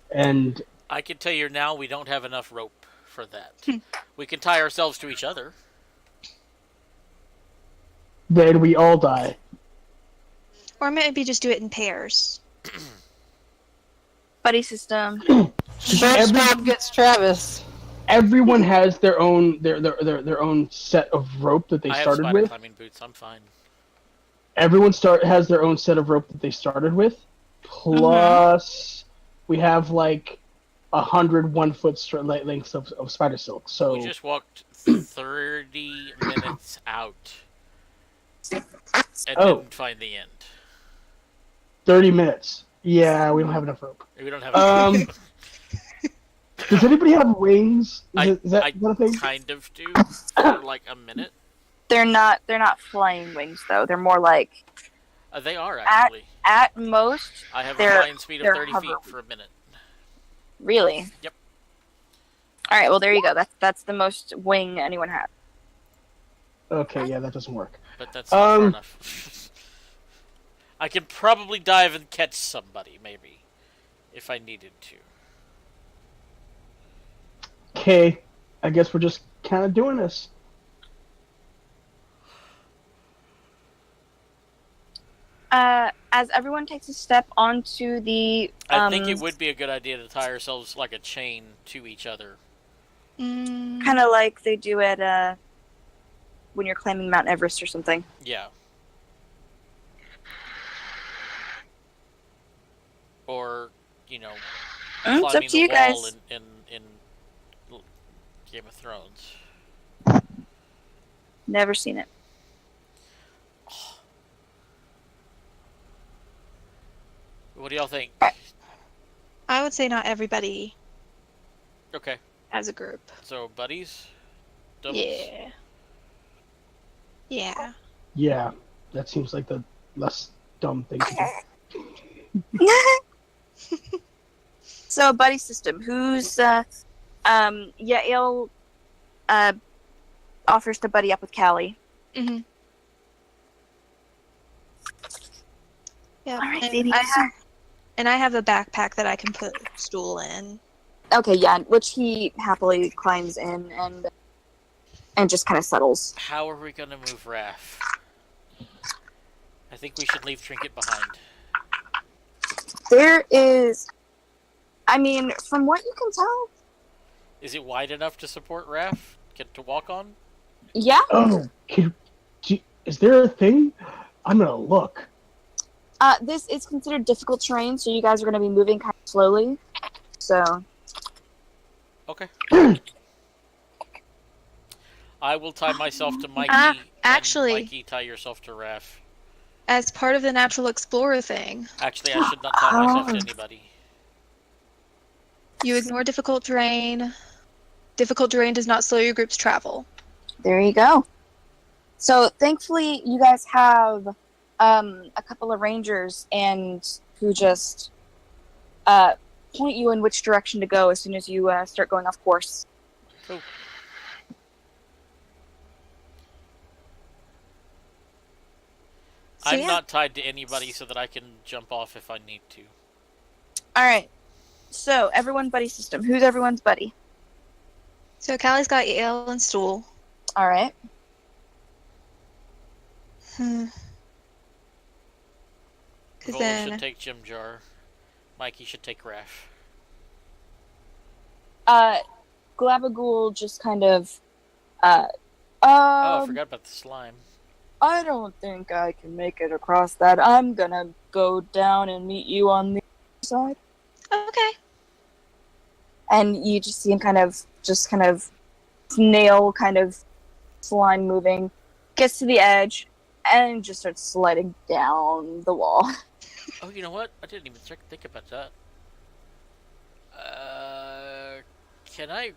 Speaker 5: and
Speaker 2: I can tell you now we don't have enough rope for that. We can tie ourselves to each other.
Speaker 5: then we all die.
Speaker 4: Or maybe just do it in pairs.
Speaker 1: Buddy system.
Speaker 3: First job gets Travis.
Speaker 5: Everyone has their own their own set of rope that they
Speaker 2: I have
Speaker 5: started
Speaker 2: spider
Speaker 5: with.
Speaker 2: climbing boots. I'm fine.
Speaker 5: Everyone has their own set of rope that they started with. Plus, we have like 100 1-foot lengths of spider silk. So
Speaker 2: We just walked 30 minutes out and didn't find the end.
Speaker 5: 30 minutes. Yeah, we don't have enough rope.
Speaker 2: We don't have.
Speaker 5: Does anybody have wings?
Speaker 2: I
Speaker 5: Is that a thing?
Speaker 2: kind of do for like a minute.
Speaker 1: They're not flying wings though. They're more like
Speaker 2: They are actually.
Speaker 1: at most.
Speaker 2: I have a
Speaker 1: they're-
Speaker 2: flying speed of
Speaker 1: they're
Speaker 2: 30 feet
Speaker 1: hover-
Speaker 2: for a minute.
Speaker 1: Really?
Speaker 2: Yep.
Speaker 1: All right. Well, there you go. That's the most wing anyone has.
Speaker 5: Okay, yeah, that doesn't work.
Speaker 2: But that's not far enough. I could probably dive and catch somebody, maybe, if I needed to.
Speaker 5: Okay, I guess we're just kind of doing this.
Speaker 1: As everyone takes a step onto the.
Speaker 2: I think it would be a good idea to tie ourselves like a chain to each other.
Speaker 1: Kind of like they do at when you're climbing Mount Everest or something.
Speaker 2: Yeah. Or,
Speaker 1: It's
Speaker 2: climbing
Speaker 1: up to
Speaker 2: the
Speaker 1: you
Speaker 2: wall
Speaker 1: guys.
Speaker 2: in Game of Thrones.
Speaker 1: Never seen it.
Speaker 2: What do y'all think?
Speaker 4: I would say not everybody
Speaker 2: Okay,
Speaker 4: as a group.
Speaker 2: so buddies? Doubles?
Speaker 4: Yeah. Yeah.
Speaker 5: Yeah, that seems like the less dumb thing to do.
Speaker 1: So, buddy system. Who's Yael offers to buddy up with Callie.
Speaker 4: Mm-hmm. Yeah.
Speaker 1: All right,
Speaker 4: and
Speaker 1: baby.
Speaker 4: I have a backpack that I can put stool in.
Speaker 1: Okay, yeah, which he happily climbs in and just kind of settles.
Speaker 2: How are we gonna move Raph? I think we should leave Trinket behind.
Speaker 1: There is, I mean, from what you can tell,
Speaker 2: Is it wide enough to support Raph? Get to walk on?
Speaker 5: Oh, is there a thing? I'm gonna look.
Speaker 1: this is considered difficult terrain, so you guys are going to be moving kind of slowly. So,
Speaker 2: Okay. I will tie myself to Mikey.
Speaker 4: actually-
Speaker 2: and Mikey, tie yourself to Raph.
Speaker 4: As part of the natural explorer thing,
Speaker 2: Actually, I should not tie myself to anybody.
Speaker 4: you ignore difficult terrain. Difficult terrain does not slow your group's travel.
Speaker 1: there you go. So, thankfully, you guys have a couple of rangers and who just point you in which direction to go as soon as you start going off course.
Speaker 2: Cool.
Speaker 4: So,
Speaker 2: I'm
Speaker 4: yeah.
Speaker 2: not tied to anybody so that I can jump off if I need to.
Speaker 1: All right. So, everyone buddy system. Who's everyone's buddy?
Speaker 4: So Callie's got Yale and stool.
Speaker 1: All right.
Speaker 4: Because
Speaker 2: Roll
Speaker 4: then
Speaker 2: should take Jim Jar. Mikey should take Raph.
Speaker 1: Glabagool just kind of
Speaker 2: Oh, I
Speaker 1: um,
Speaker 2: forgot about the slime.
Speaker 1: I don't think I can make it across that. I'm gonna go down and meet you on the other side.
Speaker 4: okay.
Speaker 1: And you just see him kind of snail kind of slime moving, gets to the edge, and just starts sliding down the wall.
Speaker 2: Oh, you know what? I didn't even think about that. Can I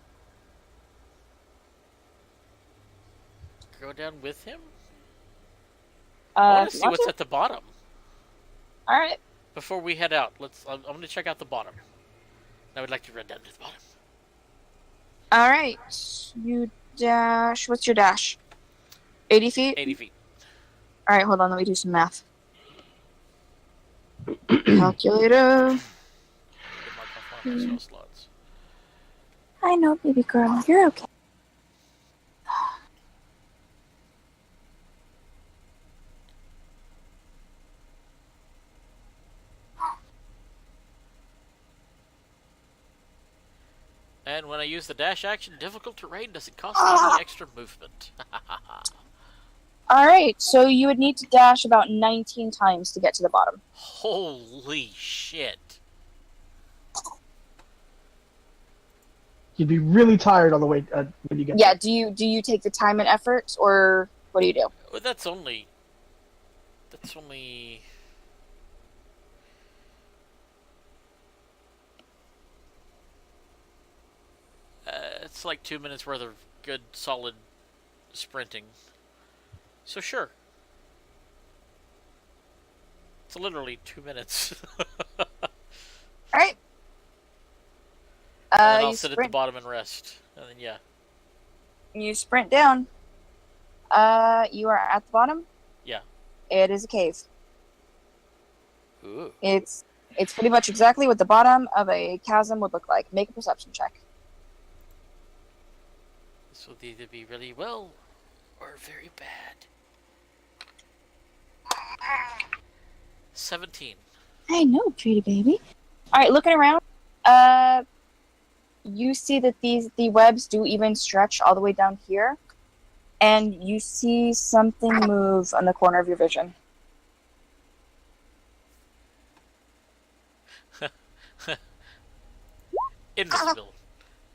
Speaker 2: go down with him? I want to see what's at the bottom.
Speaker 1: All right.
Speaker 2: Before we head out, I'm going to check out the bottom. I would like to run down to the bottom.
Speaker 1: All right. You dash. What's your dash? 80 feet?
Speaker 2: 80 feet.
Speaker 1: All right, hold on. Let me do some math. Calculator.
Speaker 2: Mark off one of my spell slots.
Speaker 1: I know, baby girl. You're okay.
Speaker 2: And when I use the dash action, difficult terrain doesn't cost any extra movement.
Speaker 1: Alright, so you would need to dash about 19 times to get to the bottom.
Speaker 2: Holy shit.
Speaker 5: You'd be really tired on the way when you get
Speaker 1: Yeah,
Speaker 5: there.
Speaker 1: do you take the time and effort, or what do you do?
Speaker 2: Well, that's only... it's like 2 minutes worth of good, solid sprinting. So sure. It's literally 2 minutes.
Speaker 1: Alright.
Speaker 2: And then I'll
Speaker 1: You
Speaker 2: sit at the
Speaker 1: sprint.
Speaker 2: bottom and rest. And then, yeah.
Speaker 1: You sprint down. You are at the bottom.
Speaker 2: Yeah.
Speaker 1: It is a cave.
Speaker 2: Ooh.
Speaker 1: It's pretty much exactly what the bottom of a chasm would look like. Make a perception check.
Speaker 2: This will either be really well or very bad. 17.
Speaker 1: I know, pretty baby. Alright, looking around. You see that the webs do even stretch all the way down here. And you see something move on the corner of your vision.
Speaker 2: Invisible.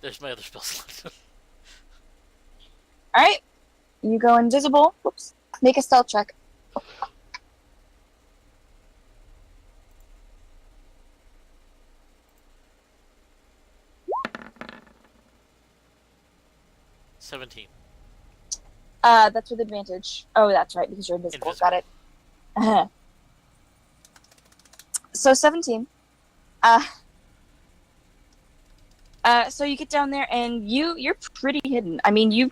Speaker 2: There's my other spell slot.
Speaker 1: Alright. You go invisible. Whoops. Make a stealth check.
Speaker 2: 17.
Speaker 1: That's with advantage. Oh, that's right, because you're invisible. Got it. So 17. So you get down there and you're pretty hidden. I mean, you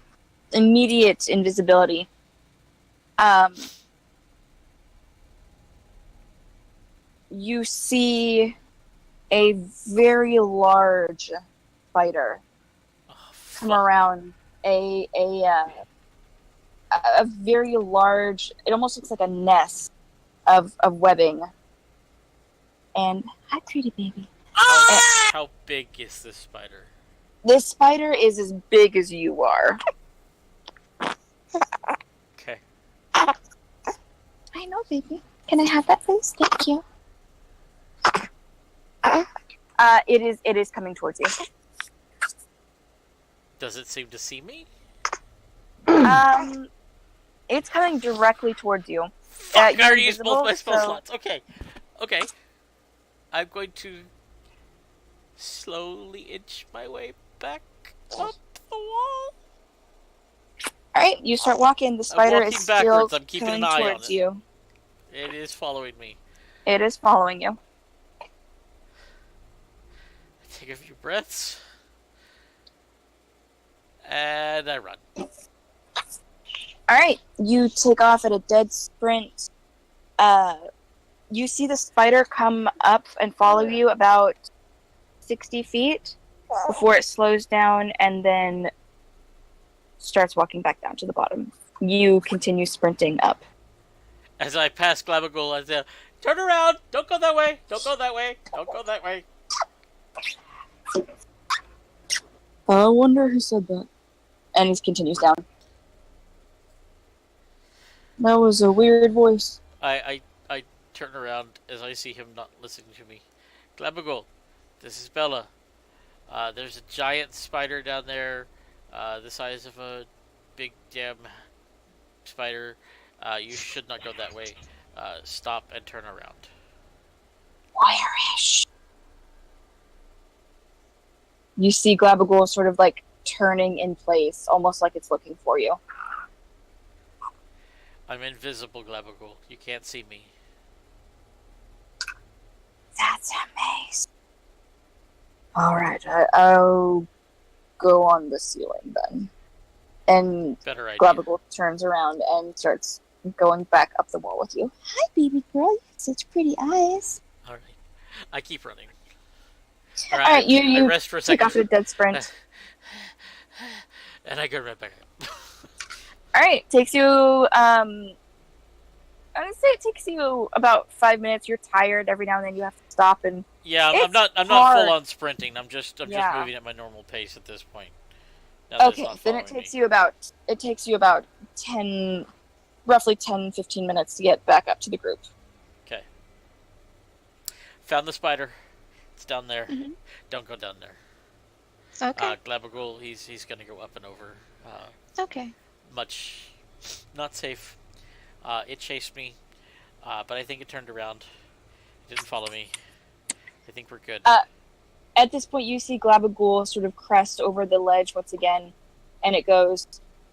Speaker 1: immediate invisibility. You see a very large spider
Speaker 2: Oh,
Speaker 1: come
Speaker 2: fuck.
Speaker 1: around a very large. It almost looks like a nest of webbing. And hi, pretty baby.
Speaker 2: How big is this spider?
Speaker 1: This spider is as big as you are.
Speaker 2: Okay.
Speaker 1: I know, baby. Can I have that, please? Thank you. It is coming towards you.
Speaker 2: Does it seem to see me?
Speaker 1: It's coming directly towards you.
Speaker 2: Fuck, I
Speaker 1: you're
Speaker 2: already used both my
Speaker 1: invisible,
Speaker 2: spell
Speaker 1: so-
Speaker 2: slots. Okay. Okay. I'm going to slowly inch my way back up the wall.
Speaker 1: Alright, you start walking. The spider
Speaker 2: walking
Speaker 1: is still
Speaker 2: backwards. I'm keeping
Speaker 1: coming
Speaker 2: an eye on
Speaker 1: towards
Speaker 2: it.
Speaker 1: you.
Speaker 2: It is following me.
Speaker 1: It is following you.
Speaker 2: Take a few breaths. And I run.
Speaker 1: Alright, you take off at a dead sprint. You see the spider come up and follow you about 60 feet before it slows down and then starts walking back down to the bottom. You continue sprinting up.
Speaker 2: As I pass Glabagul, I say, turn around! Don't go that way! Don't go that way! Don't go that way!
Speaker 1: I wonder who said that. And he continues down. That was a weird voice.
Speaker 2: I turn around as I see him not listening to me. Glabagul, this is Bella. There's a giant spider down there, the size of a big damn spider. You should not go that way. Stop and turn around.
Speaker 1: Wire-ish. You see Glabagul sort of like turning in place, almost like it's looking for you.
Speaker 2: I'm invisible, Glabagul. You can't see me.
Speaker 1: That's amazing. Alright, I'll go on the ceiling then. And
Speaker 2: Better idea.
Speaker 1: Glabagul turns around and starts going back up the wall with you. Hi, baby girl. You have such pretty eyes.
Speaker 2: Alright. I keep running.
Speaker 1: Alright,
Speaker 2: I
Speaker 1: you
Speaker 2: rest for a
Speaker 1: take
Speaker 2: second.
Speaker 1: off at a dead sprint.
Speaker 2: And I go right back up.
Speaker 1: Alright, takes you I would say it takes you about 5 minutes. You're tired every now and then. You have to stop and
Speaker 2: Yeah, I'm
Speaker 1: It's
Speaker 2: not
Speaker 1: hard.
Speaker 2: full on sprinting. I'm just
Speaker 1: Yeah.
Speaker 2: moving at my normal pace at this point. Now that it's
Speaker 1: okay.
Speaker 2: not
Speaker 1: Then it
Speaker 2: following
Speaker 1: takes
Speaker 2: me.
Speaker 1: you about 10, roughly 10-15 minutes to get back up to the group.
Speaker 2: Okay. Found the spider. It's down there.
Speaker 4: Mhm.
Speaker 2: Don't go down there.
Speaker 4: Okay.
Speaker 2: Glabagul, he's gonna go up and over.
Speaker 4: Okay.
Speaker 2: Much not safe. It chased me, but I think it turned around. It didn't follow me. I think we're good.
Speaker 1: At this point, you see Glabagul sort of crest over the ledge once again, and it goes,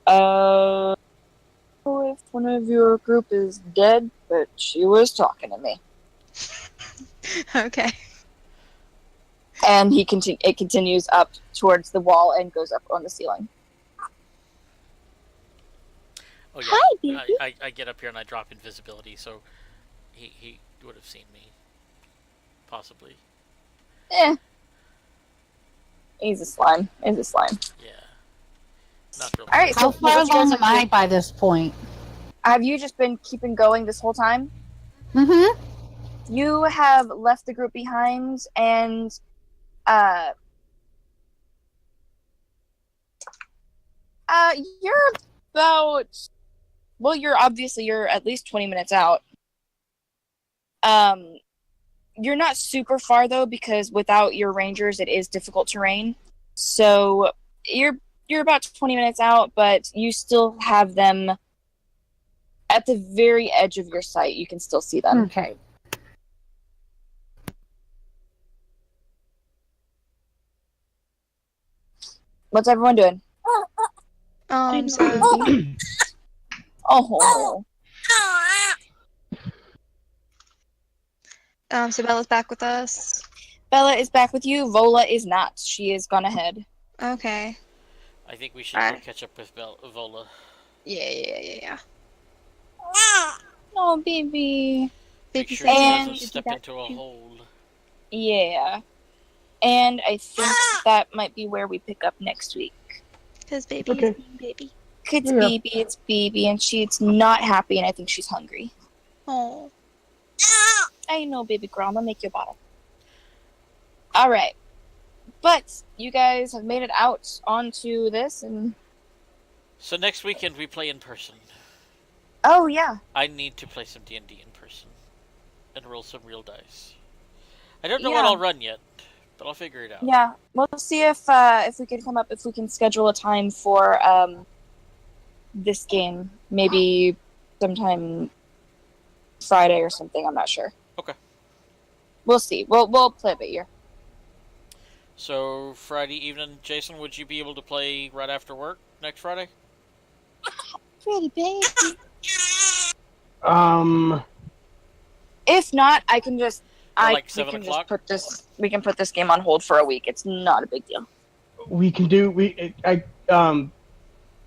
Speaker 1: if one of your group is dead, but she was talking to me.
Speaker 4: Okay.
Speaker 1: And it continues up towards the wall and goes up on the ceiling.
Speaker 2: Oh yeah.
Speaker 1: Hi, baby.
Speaker 2: I get up here and I drop invisibility, so he would have seen me, possibly.
Speaker 1: He's a slime. He's a slime.
Speaker 2: Yeah. Not real.
Speaker 1: All right.
Speaker 3: How
Speaker 1: So
Speaker 3: far
Speaker 1: what you guys
Speaker 3: along am I by this point?
Speaker 1: have you just been keeping going this whole time?
Speaker 3: Mm-hmm.
Speaker 1: You have left the group behind, and you're about, well, you're at least 20 minutes out. You're not super far though, because without your rangers it is difficult terrain. So you're about 20 minutes out, but you still have them at the very edge of your sight. You can still see them.
Speaker 3: Okay.
Speaker 1: What's everyone doing?
Speaker 4: So
Speaker 1: Oh.
Speaker 4: so Bella's back with us.
Speaker 1: Bella is back with you. Vola is not. She has gone ahead.
Speaker 4: Okay.
Speaker 2: I think we should go catch up with Vola.
Speaker 4: Yeah.
Speaker 1: Oh, baby.
Speaker 2: Make
Speaker 4: Baby
Speaker 2: sure she
Speaker 1: And-
Speaker 2: doesn't step into a hole.
Speaker 1: Yeah. And I think that might be where we pick up next week.
Speaker 4: Because baby
Speaker 5: Okay.
Speaker 4: is being baby.
Speaker 1: It's baby, and she's not happy, and I think she's hungry.
Speaker 4: Oh.
Speaker 1: I know, baby girl. I'm gonna make you a bottle. All right. But you guys have made it out onto this, and
Speaker 2: So next weekend we play in person.
Speaker 1: oh yeah,
Speaker 2: I need to play some D&D in person and roll some real dice. I don't know what
Speaker 1: Yeah.
Speaker 2: I'll run yet, but I'll figure it out.
Speaker 1: yeah. We'll see if we can schedule a time for this game. Maybe sometime Friday or something. I'm not sure.
Speaker 2: Okay.
Speaker 1: We'll see. We'll play it by ear.
Speaker 2: So Friday evening, Jason, would you be able to play right after work next Friday?
Speaker 1: Pretty baby. If not, I can just
Speaker 2: like
Speaker 1: we
Speaker 2: 7
Speaker 1: can
Speaker 2: o'clock?
Speaker 1: we can put this game on hold for a week. It's not a big deal.
Speaker 5: We can do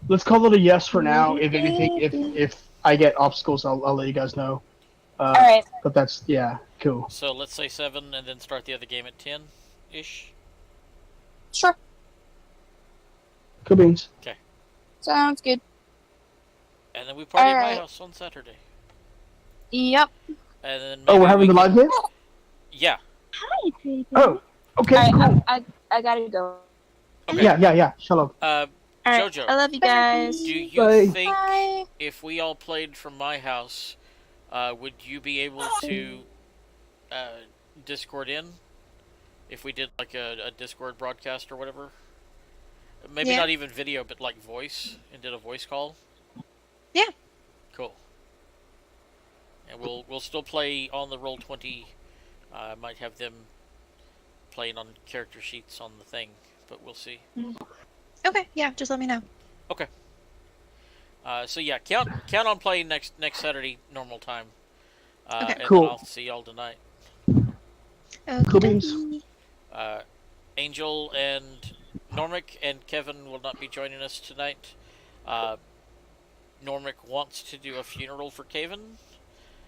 Speaker 5: let's call it a yes for now. If anything, if I get obstacles, I'll let you guys know.
Speaker 1: All right.
Speaker 5: But that's cool.
Speaker 2: So let's say 7 and then start the other game at 10-ish.
Speaker 1: Sure.
Speaker 5: Cool beans.
Speaker 1: Sounds good.
Speaker 2: And then we party at my
Speaker 1: Alright.
Speaker 2: house on Saturday.
Speaker 1: Yep.
Speaker 2: And then
Speaker 5: Oh, we're
Speaker 2: maybe
Speaker 5: having
Speaker 2: we
Speaker 5: the live game.
Speaker 2: Yeah.
Speaker 1: Hi, baby.
Speaker 5: Oh, okay,
Speaker 1: All right,
Speaker 5: cool.
Speaker 1: I gotta go.
Speaker 2: Okay.
Speaker 5: Yeah. Shalom.
Speaker 1: All right.
Speaker 2: Jojo.
Speaker 1: I love you guys.
Speaker 2: Do you
Speaker 5: Bye.
Speaker 2: think
Speaker 1: Bye.
Speaker 2: if we all played from my house, would you be able to Discord in? If we did like a Discord broadcast or whatever? Maybe
Speaker 4: Yeah.
Speaker 2: not even video, but like voice, and did a voice call?
Speaker 4: Yeah.
Speaker 2: Cool. And we'll still play on the Roll20. I might have them playing on character sheets on the thing, but we'll see.
Speaker 4: Okay, yeah, just let me know.
Speaker 2: So yeah, count on playing next Saturday normal time.
Speaker 4: Okay.
Speaker 2: And
Speaker 5: Cool.
Speaker 2: then I'll see y'all tonight.
Speaker 5: Cool beans.
Speaker 4: Okey-dokey.
Speaker 2: Angel and Normic and Kevin will not be joining us tonight. Normic wants to do a funeral for Kevin.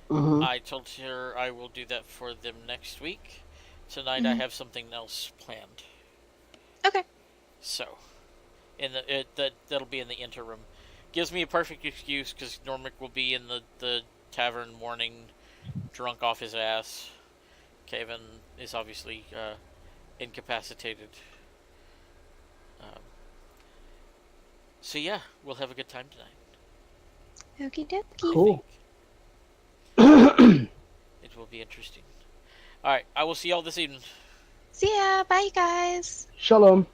Speaker 5: Mhm.
Speaker 2: I told her I will do that for them next week. Tonight I have something else planned.
Speaker 4: Okay.
Speaker 2: So, that'll be in the interim. Gives me a perfect excuse because Normic will be in the tavern morning, drunk off his ass. Kevin is obviously incapacitated. Um, so yeah, we'll have a good time tonight.
Speaker 4: Okie dokie.
Speaker 5: Cool.
Speaker 2: It will be interesting. All right, I will see y'all this evening.
Speaker 4: See ya. Bye, guys.
Speaker 5: Shalom.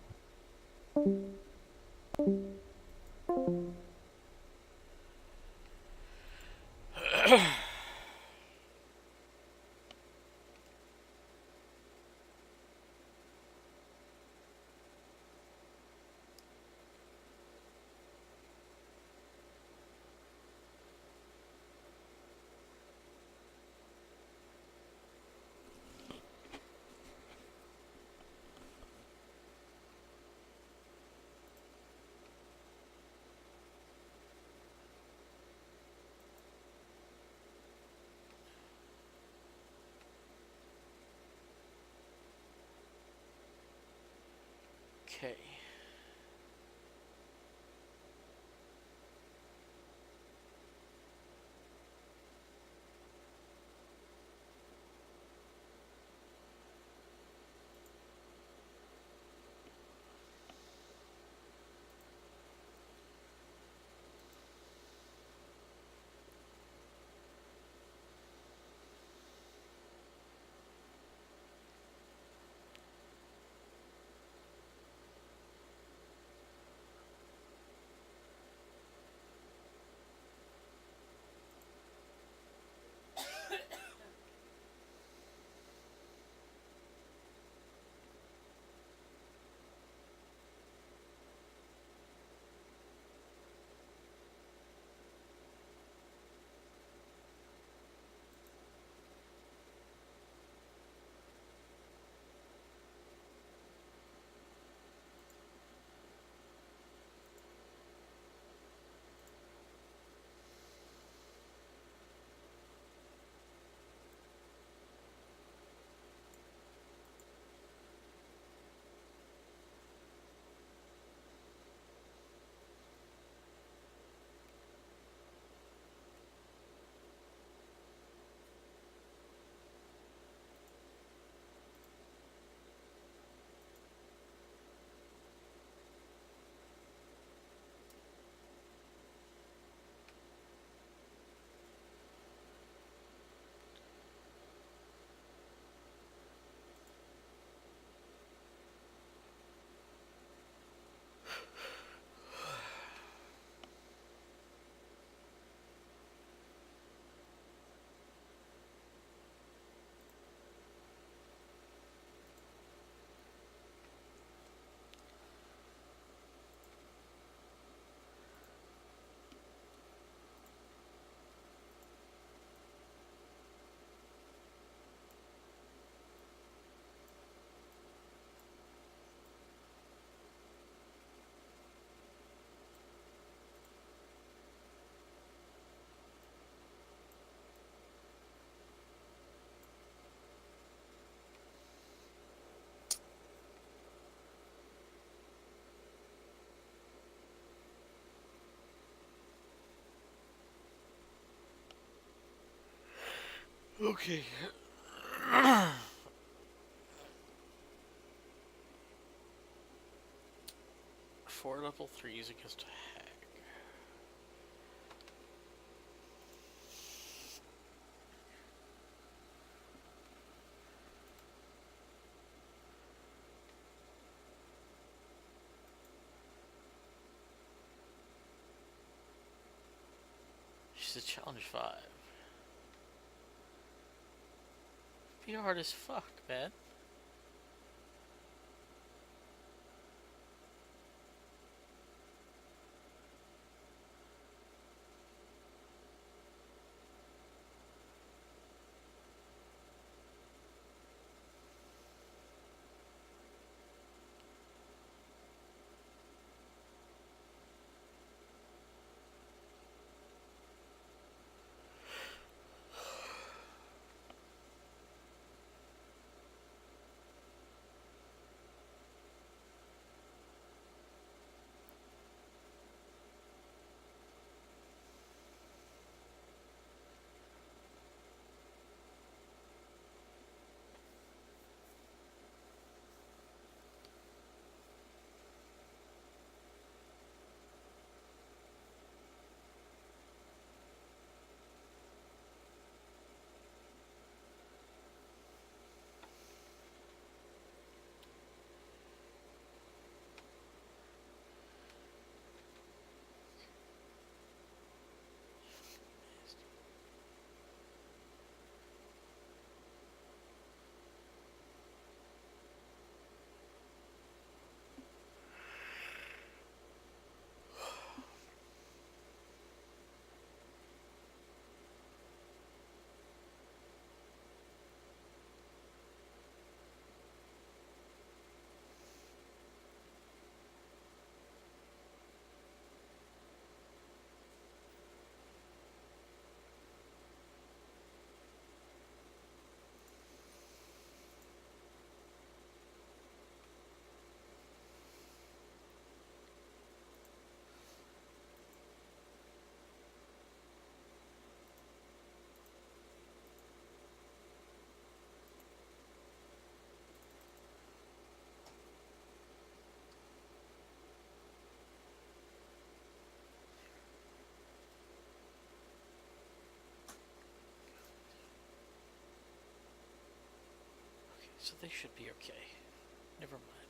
Speaker 2: Okay. Okay. Four level 3s against a hag. She's a challenge 5. Be hard as fuck, man. So they should be okay. Never mind.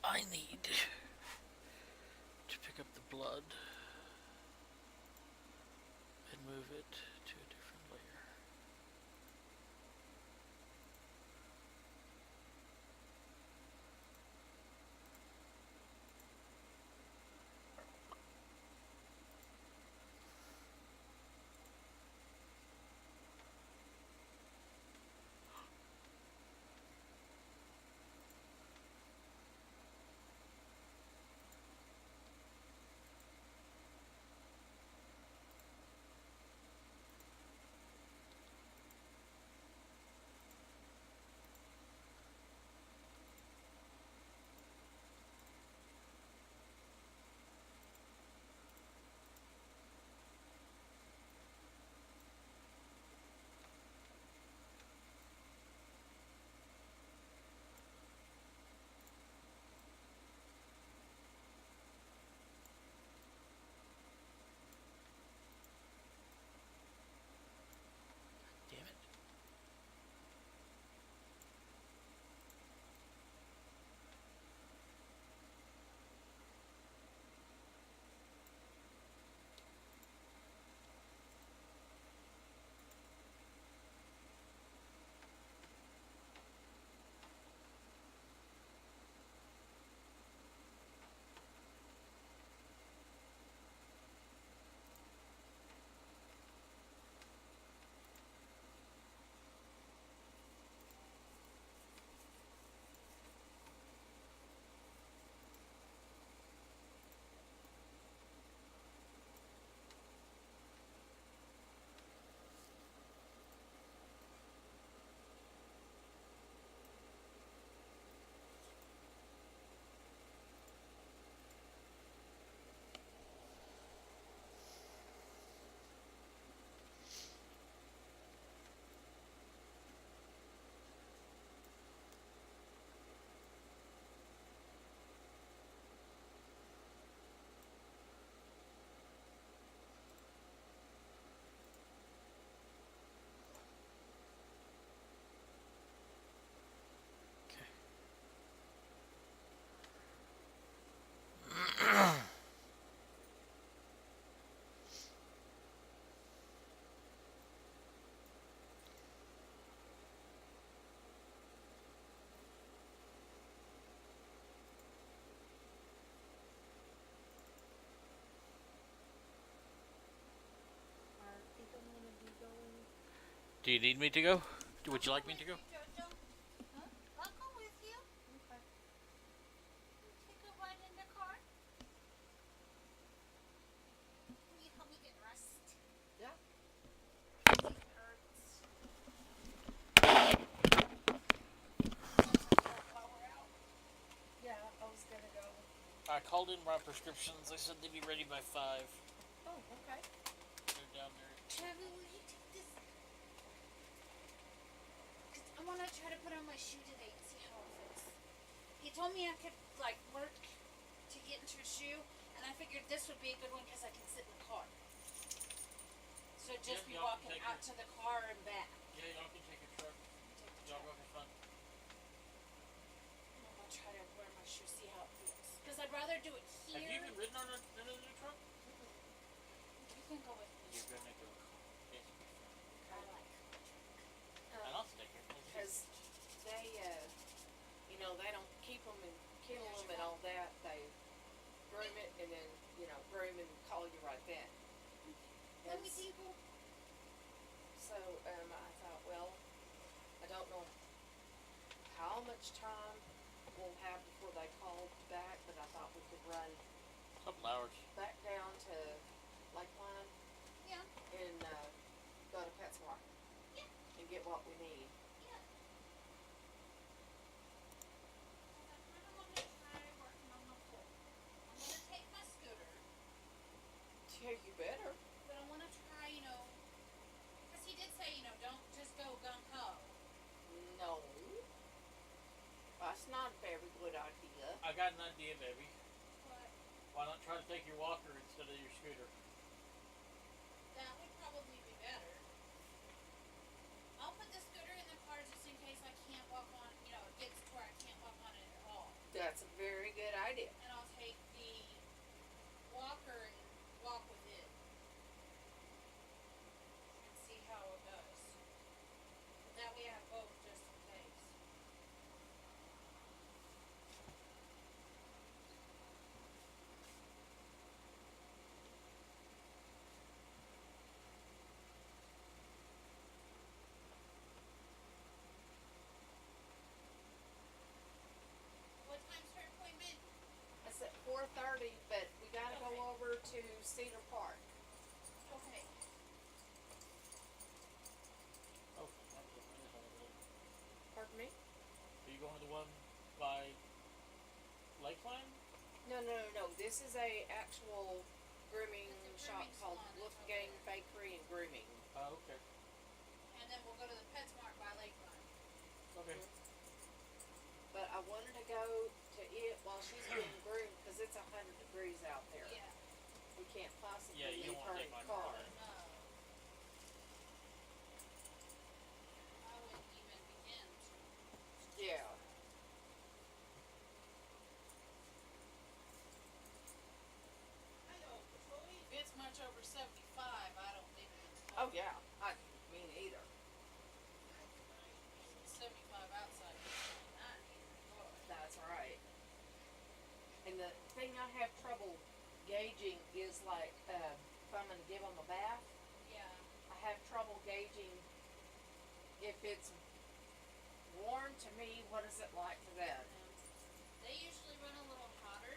Speaker 2: I need to pick up the blood and move it to a different layer. Do you need me to go? Would you like me to go?
Speaker 6: Jojo? Huh? I'll go with you. Okay. Take a ride in the car. Will you help me get dressed?
Speaker 7: Yeah.
Speaker 6: It hurts. While we're out.
Speaker 7: Yeah, I was gonna go.
Speaker 2: I called in my prescriptions. They said they'd be ready by 5.
Speaker 7: Oh, okay.
Speaker 2: They're down there.
Speaker 6: Travis, will you take this? 'Cause I want to try to put on my shoe today and see how it fits. He told me I could, like, work to get into a shoe, and I figured this would be a good one because I can sit in the car. So just
Speaker 2: Yeah,
Speaker 6: be
Speaker 2: y'all can
Speaker 6: walking
Speaker 2: take
Speaker 6: out
Speaker 2: your-
Speaker 6: to the car and back.
Speaker 2: Yeah, y'all can take a truck.
Speaker 6: Take the
Speaker 2: Y'all
Speaker 6: truck.
Speaker 2: go for fun.
Speaker 6: I'm gonna try to wear my shoe, see how it feels. Because I'd rather do it here.
Speaker 2: Have you even ridden on another truck?
Speaker 6: You can go with me.
Speaker 2: You're gonna go. Yes,
Speaker 6: I like
Speaker 2: and I'll stick here.
Speaker 7: Because they, you know, they don't keep them and kill them and all that. They groom it and then, you know, groom and call you right then.
Speaker 6: Let me
Speaker 7: It's-
Speaker 6: see who.
Speaker 7: So, I thought, well, I don't know how much time we'll have before they call back, but I thought we could run
Speaker 2: A couple hours.
Speaker 7: back down to Lakeline
Speaker 6: Yeah.
Speaker 7: and, go to PetSmart.
Speaker 6: Yeah.
Speaker 7: And get what we need.
Speaker 6: Yeah. I kind of want to try working on my foot. I'm gonna take my scooter,
Speaker 7: Yeah, you better.
Speaker 6: but I want to try, because he did say, don't just go gung ho.
Speaker 7: No. That's not a very good idea.
Speaker 2: I got an idea, baby.
Speaker 6: But
Speaker 2: Why not try to take your walker instead of your scooter?
Speaker 6: that would probably be better. I'll put the scooter in the car just in case I can't walk on, it gets to where I can't walk on it at all.
Speaker 7: That's a very good idea.
Speaker 6: And I'll take the walker and walk with it. And see how it goes. But that way I have both just in case. What time's her appointment?
Speaker 7: It's at 4:30, but we gotta
Speaker 6: Okay.
Speaker 7: go over to Cedar Park.
Speaker 6: Okay.
Speaker 2: Oh,
Speaker 7: Pardon me?
Speaker 2: are you going to the one by Lakeline?
Speaker 7: No. This is a actual grooming
Speaker 6: It's a
Speaker 7: shop
Speaker 6: grooming
Speaker 7: called
Speaker 6: salon, it's
Speaker 7: Wolfgang
Speaker 6: okay.
Speaker 7: Bakery and Grooming.
Speaker 2: Oh, okay.
Speaker 6: And then we'll go to the PetSmart by Lakeline.
Speaker 2: Okay.
Speaker 7: But I wanted to go to it while she's being groomed because it's 100 degrees out there.
Speaker 6: Yeah.
Speaker 7: We can't possibly
Speaker 2: Yeah, you
Speaker 7: leave
Speaker 2: don't
Speaker 7: her
Speaker 2: wanna
Speaker 7: in
Speaker 2: take
Speaker 7: the
Speaker 2: my
Speaker 7: car.
Speaker 2: car.
Speaker 6: No. I wouldn't even begin to.
Speaker 7: Yeah.
Speaker 6: I know. If it's much over 75, I don't leave it in the
Speaker 7: Oh
Speaker 6: car.
Speaker 7: yeah. I mean either.
Speaker 6: 75 outside, 79 in the car.
Speaker 7: That's right. And the thing I have trouble gauging is like, if I'm gonna give them a bath,
Speaker 6: Yeah.
Speaker 7: I have trouble gauging if it's warm to me, what is it like to them?
Speaker 6: They usually run a little hotter.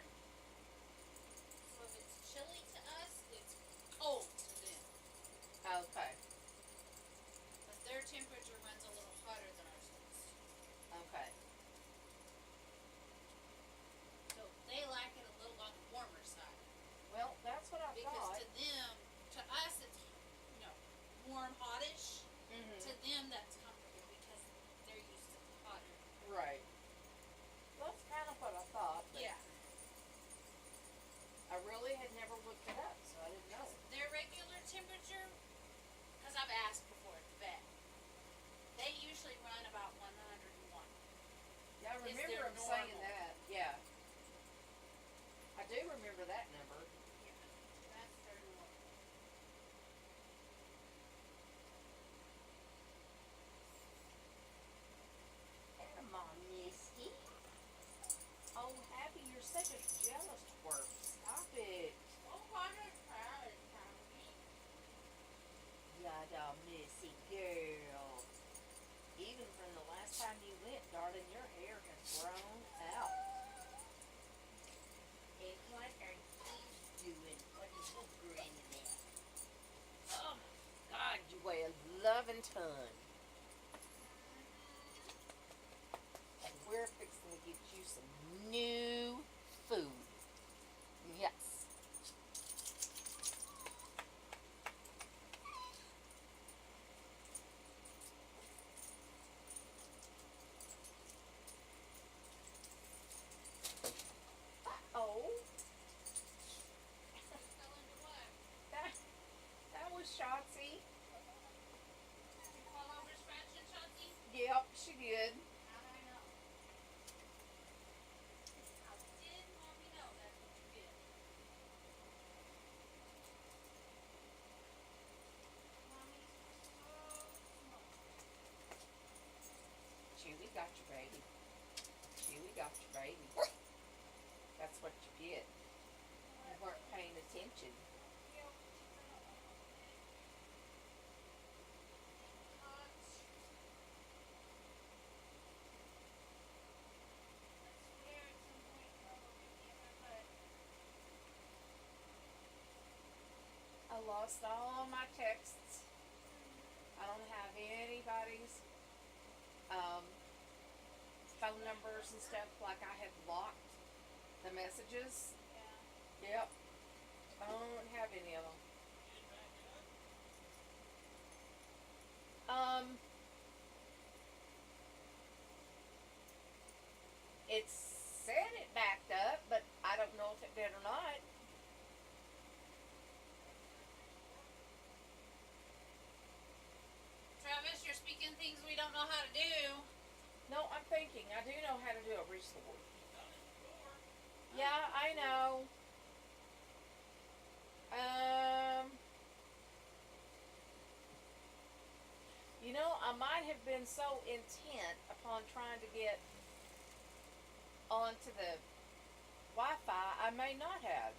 Speaker 6: So if it's chilly to us, it's cold to them.
Speaker 7: Okay,
Speaker 6: But their temperature runs a little hotter than ours does.
Speaker 7: okay.
Speaker 6: So they like it a little on the warmer side.
Speaker 7: Well, that's what I
Speaker 6: Because
Speaker 7: thought.
Speaker 6: to them, to us, it's, warm, hottish.
Speaker 7: Mhm.
Speaker 6: To them, that's comfortable because they're used to hotter.
Speaker 7: Right. That's kind of what I thought, but
Speaker 6: Yeah.
Speaker 7: I really had never looked it up, so I didn't know.
Speaker 6: Their regular temperature, because I've asked before at the vet, they usually run about 101.
Speaker 7: Yeah, I
Speaker 6: Is
Speaker 7: remember
Speaker 6: there
Speaker 7: him saying
Speaker 6: normal?
Speaker 7: that. Yeah. I do remember that number.
Speaker 6: Yeah, that's their normal.
Speaker 7: Come on, Misty. Oh, Happy, you're such a jealous twerp. Stop it.
Speaker 6: Oh, I'm proud of me.
Speaker 7: Yada, Missy girl. time you went, darling, your hair has grown out.
Speaker 6: And what are you doing? What is so grinning at?
Speaker 7: Oh, God, you weigh a loving ton. And we're fixing to get you some new food. Yes. Oh,
Speaker 6: Fell into what?
Speaker 7: that was Shotzi.
Speaker 6: Did you fall over scratching, Shotzi?
Speaker 7: Yep, she did.
Speaker 6: How did I know? How did Mommy know that's what you did? Mommy's so smart.
Speaker 7: Chewy got your baby. Chewy got your baby. That's what you get. You weren't paying attention. I lost all my texts. I don't have anybody's phone numbers and stuff. Like I had blocked the messages. Yep. I don't have any of them. It said it backed up, but I don't know if it did or not.
Speaker 6: Travis, you're speaking things we don't know how to do.
Speaker 7: No, I'm thinking. I do know how to do a restore. Yeah, I know. You know, I might have been so intent upon trying to get onto the Wi-Fi, I may not have.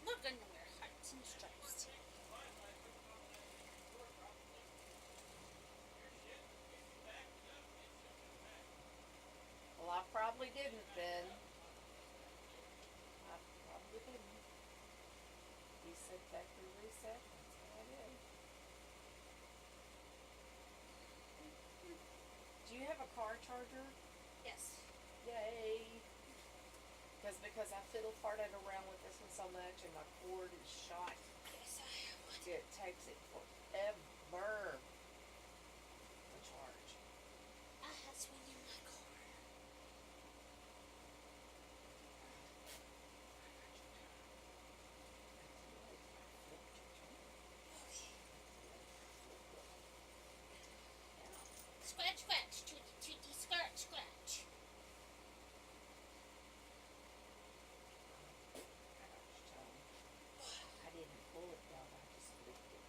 Speaker 6: We're gonna wear hearts and stripes.
Speaker 7: Well, I probably didn't then. I probably didn't. He said factory reset. That's what I did. Do you have a car charger?
Speaker 6: Yes.
Speaker 7: Yay! Because I fiddle farted around with this one so much and my cord is shot.
Speaker 6: Yes, I have one.
Speaker 7: It takes it forever to charge.
Speaker 6: I have one in my car. Scratch, scratch, tooty, tooty, scratch, scratch.
Speaker 7: I didn't pull it down, I just flipped it.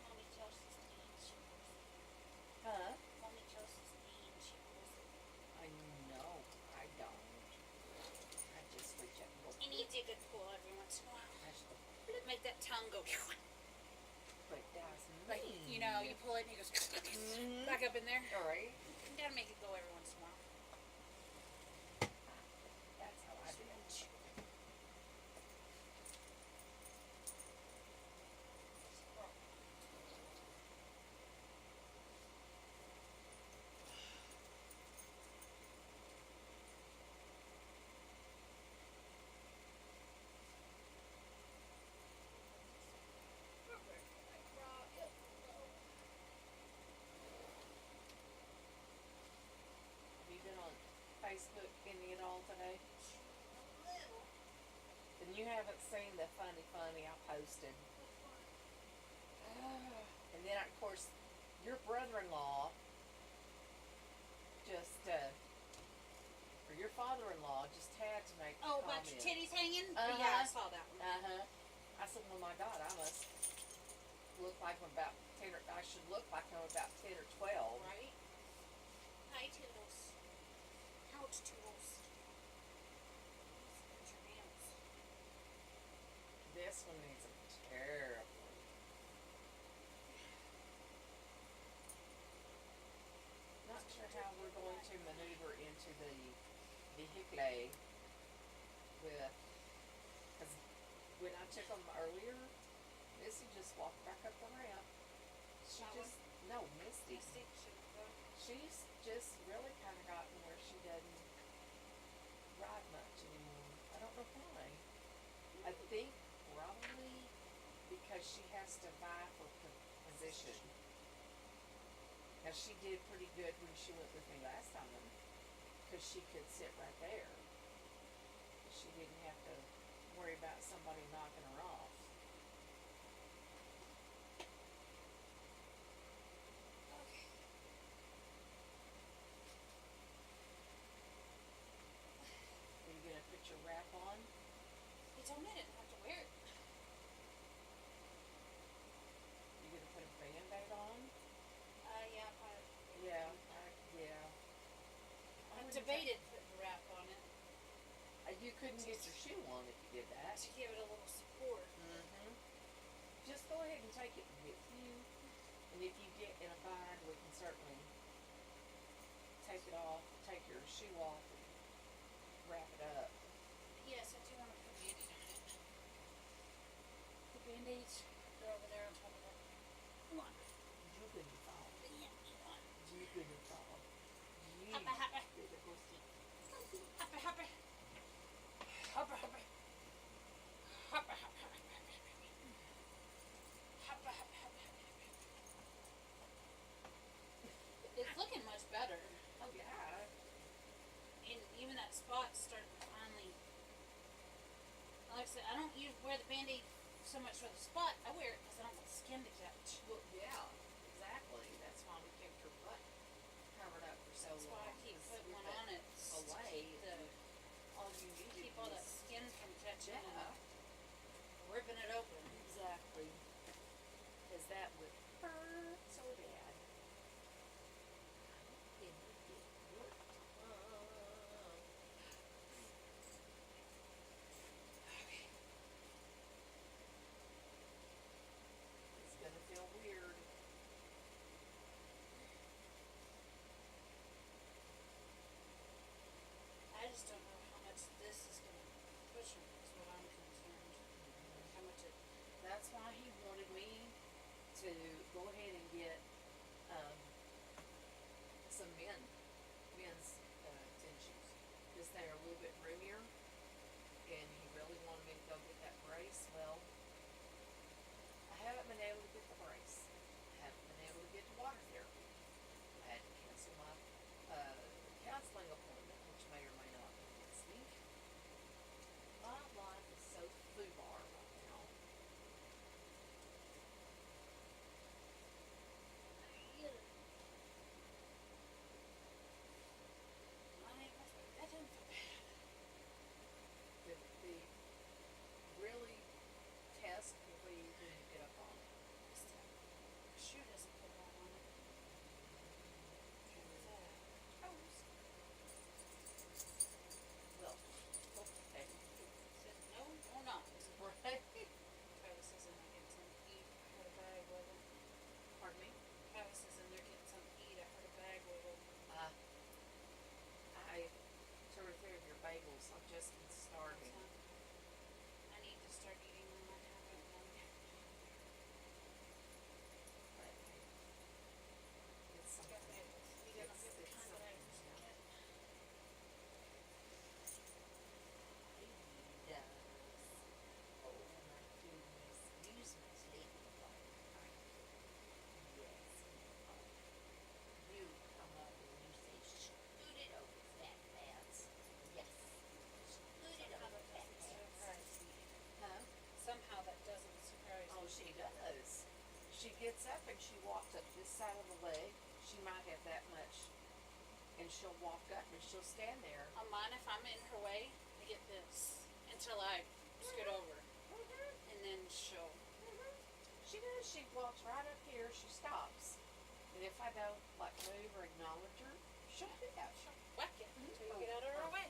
Speaker 6: Mommy tells us Dean, she knows it.
Speaker 7: Huh?
Speaker 6: Mommy tells us Dean, she knows it.
Speaker 7: I know, I don't. I just reach up and go.
Speaker 6: He needs a good pull every once in a while.
Speaker 7: I just go,
Speaker 6: Make that tongue go.
Speaker 7: but that's
Speaker 6: Like,
Speaker 7: mean.
Speaker 6: you know, you pull it and it goes back up in there.
Speaker 7: Alright,
Speaker 6: You gotta make it go every once in a while.
Speaker 7: that's how I do it. Have you been on Facebook any at all today? Then you haven't seen the funny I posted. And then, of course, your brother-in-law just, or your father-in-law just had to make
Speaker 6: Oh,
Speaker 7: a
Speaker 6: about your
Speaker 7: comment.
Speaker 6: titties hanging?
Speaker 7: Uh-huh.
Speaker 6: Yeah, I saw that one.
Speaker 7: Uh-huh. I said, well, my God, I must look like I'm about 10 or, I should look like I'm about 10 or 12.
Speaker 6: Right? Hi, Toodles. Ouch, Toodles. Hurt your nails.
Speaker 7: This one needs them terribly. with, because when I took them earlier, Missy just walked back up the ramp. She
Speaker 6: That one?
Speaker 7: just, no, Misty.
Speaker 6: Misty should go.
Speaker 7: She's just really kind of gotten where she doesn't ride much anymore. I don't know why. I think probably because she has to vie for position. Now she did pretty good when she went with me last time, because she could sit right there. She didn't have to worry about somebody knocking her off.
Speaker 6: Okay.
Speaker 7: Are you gonna put your wrap on?
Speaker 6: He told me I didn't have to wear it.
Speaker 7: You gonna put a Band-Aid on?
Speaker 6: Yeah, probably.
Speaker 7: Yeah, yeah.
Speaker 6: I
Speaker 7: wouldn't
Speaker 6: debated putting the wrap on it
Speaker 7: You couldn't get your shoe on if you did that.
Speaker 6: to give it a little support.
Speaker 7: Mm-hmm. Just go ahead and take it with you. And if you get in a bind, we can certainly take it off, take your shoe off, and wrap it up.
Speaker 6: Yes, I do want to put a Band-Aid on it. The Band-Aids, they're over there on top of that. Come on.
Speaker 7: You couldn't fall.
Speaker 6: Yeah, come on.
Speaker 7: You couldn't fall. You
Speaker 6: Hoppa, hoppa.
Speaker 7: did a pussy.
Speaker 6: Hoppa, hoppa. Hoppa, hoppa. Hoppa, hoppa, hoppa. Hoppa, hoppa, hoppa. It's looking much better.
Speaker 7: Oh, yeah.
Speaker 6: And even that spot's starting to finally. Like I said, I don't wear the Band-Aid so much for the spot. I wear it because I don't want the skin to catch.
Speaker 7: Well, yeah, exactly. That's why we kept your butt covered up for so
Speaker 6: That's
Speaker 7: long.
Speaker 6: why I keep
Speaker 7: 'cause
Speaker 6: putting
Speaker 7: with
Speaker 6: one
Speaker 7: it
Speaker 6: on it. To
Speaker 7: away,
Speaker 6: keep the
Speaker 7: all you needed
Speaker 6: keep all that
Speaker 7: was-
Speaker 6: skin from catching
Speaker 7: Yeah,
Speaker 6: and ripping it open.
Speaker 7: exactly. Because that would hurt so bad. And it worked. It's gonna feel weird.
Speaker 6: I just don't know how much this is going to push him. Is what I'm concerned. How much it.
Speaker 7: That's why he wanted me to go ahead and get some men's tennis shoes, because they're a little bit roomier, and he really wanted me to go get that brace. Well, I haven't been able to get the brace. I haven't been able to get the water therapy. I had to cancel my counseling appointment, which may or may not be against me. My life is so foobar right now.
Speaker 6: That didn't feel bad.
Speaker 7: The really test will be when you get up on it.
Speaker 6: This time, the shoe doesn't put that on it. Toes.
Speaker 7: Well, okay.
Speaker 6: Said no or not.
Speaker 7: Right?
Speaker 6: Travis says in there getting something to eat. I heard a bag wiggle.
Speaker 7: Pardon me?
Speaker 6: Travis says in there getting something to eat. I heard a bag wiggle.
Speaker 7: I sort of figured your bagels. I've just been starving.
Speaker 6: I need to start eating them. I haven't done.
Speaker 7: But it's
Speaker 6: Got
Speaker 7: something.
Speaker 6: bagels. You got
Speaker 7: It's
Speaker 6: the kind that I
Speaker 7: something.
Speaker 6: used to get.
Speaker 7: He does. Oh my goodness. Use my sleeping bag. Yes. You come up and you say, scoot it over, fat pants. Yes. Scoot it over, fat pants. Huh?
Speaker 6: Somehow that doesn't surprise
Speaker 7: Oh,
Speaker 6: me.
Speaker 7: she does. She gets up and she walks up this side of the leg. She might have that much. And she'll walk up and she'll stand there.
Speaker 6: On mine, if I'm in her way, I get this until I scoot over, and then she'll.
Speaker 7: She does. She walks right up here. She stops. And if I don't like move or acknowledge her, she'll do that.
Speaker 6: Whack it until you get out of her way.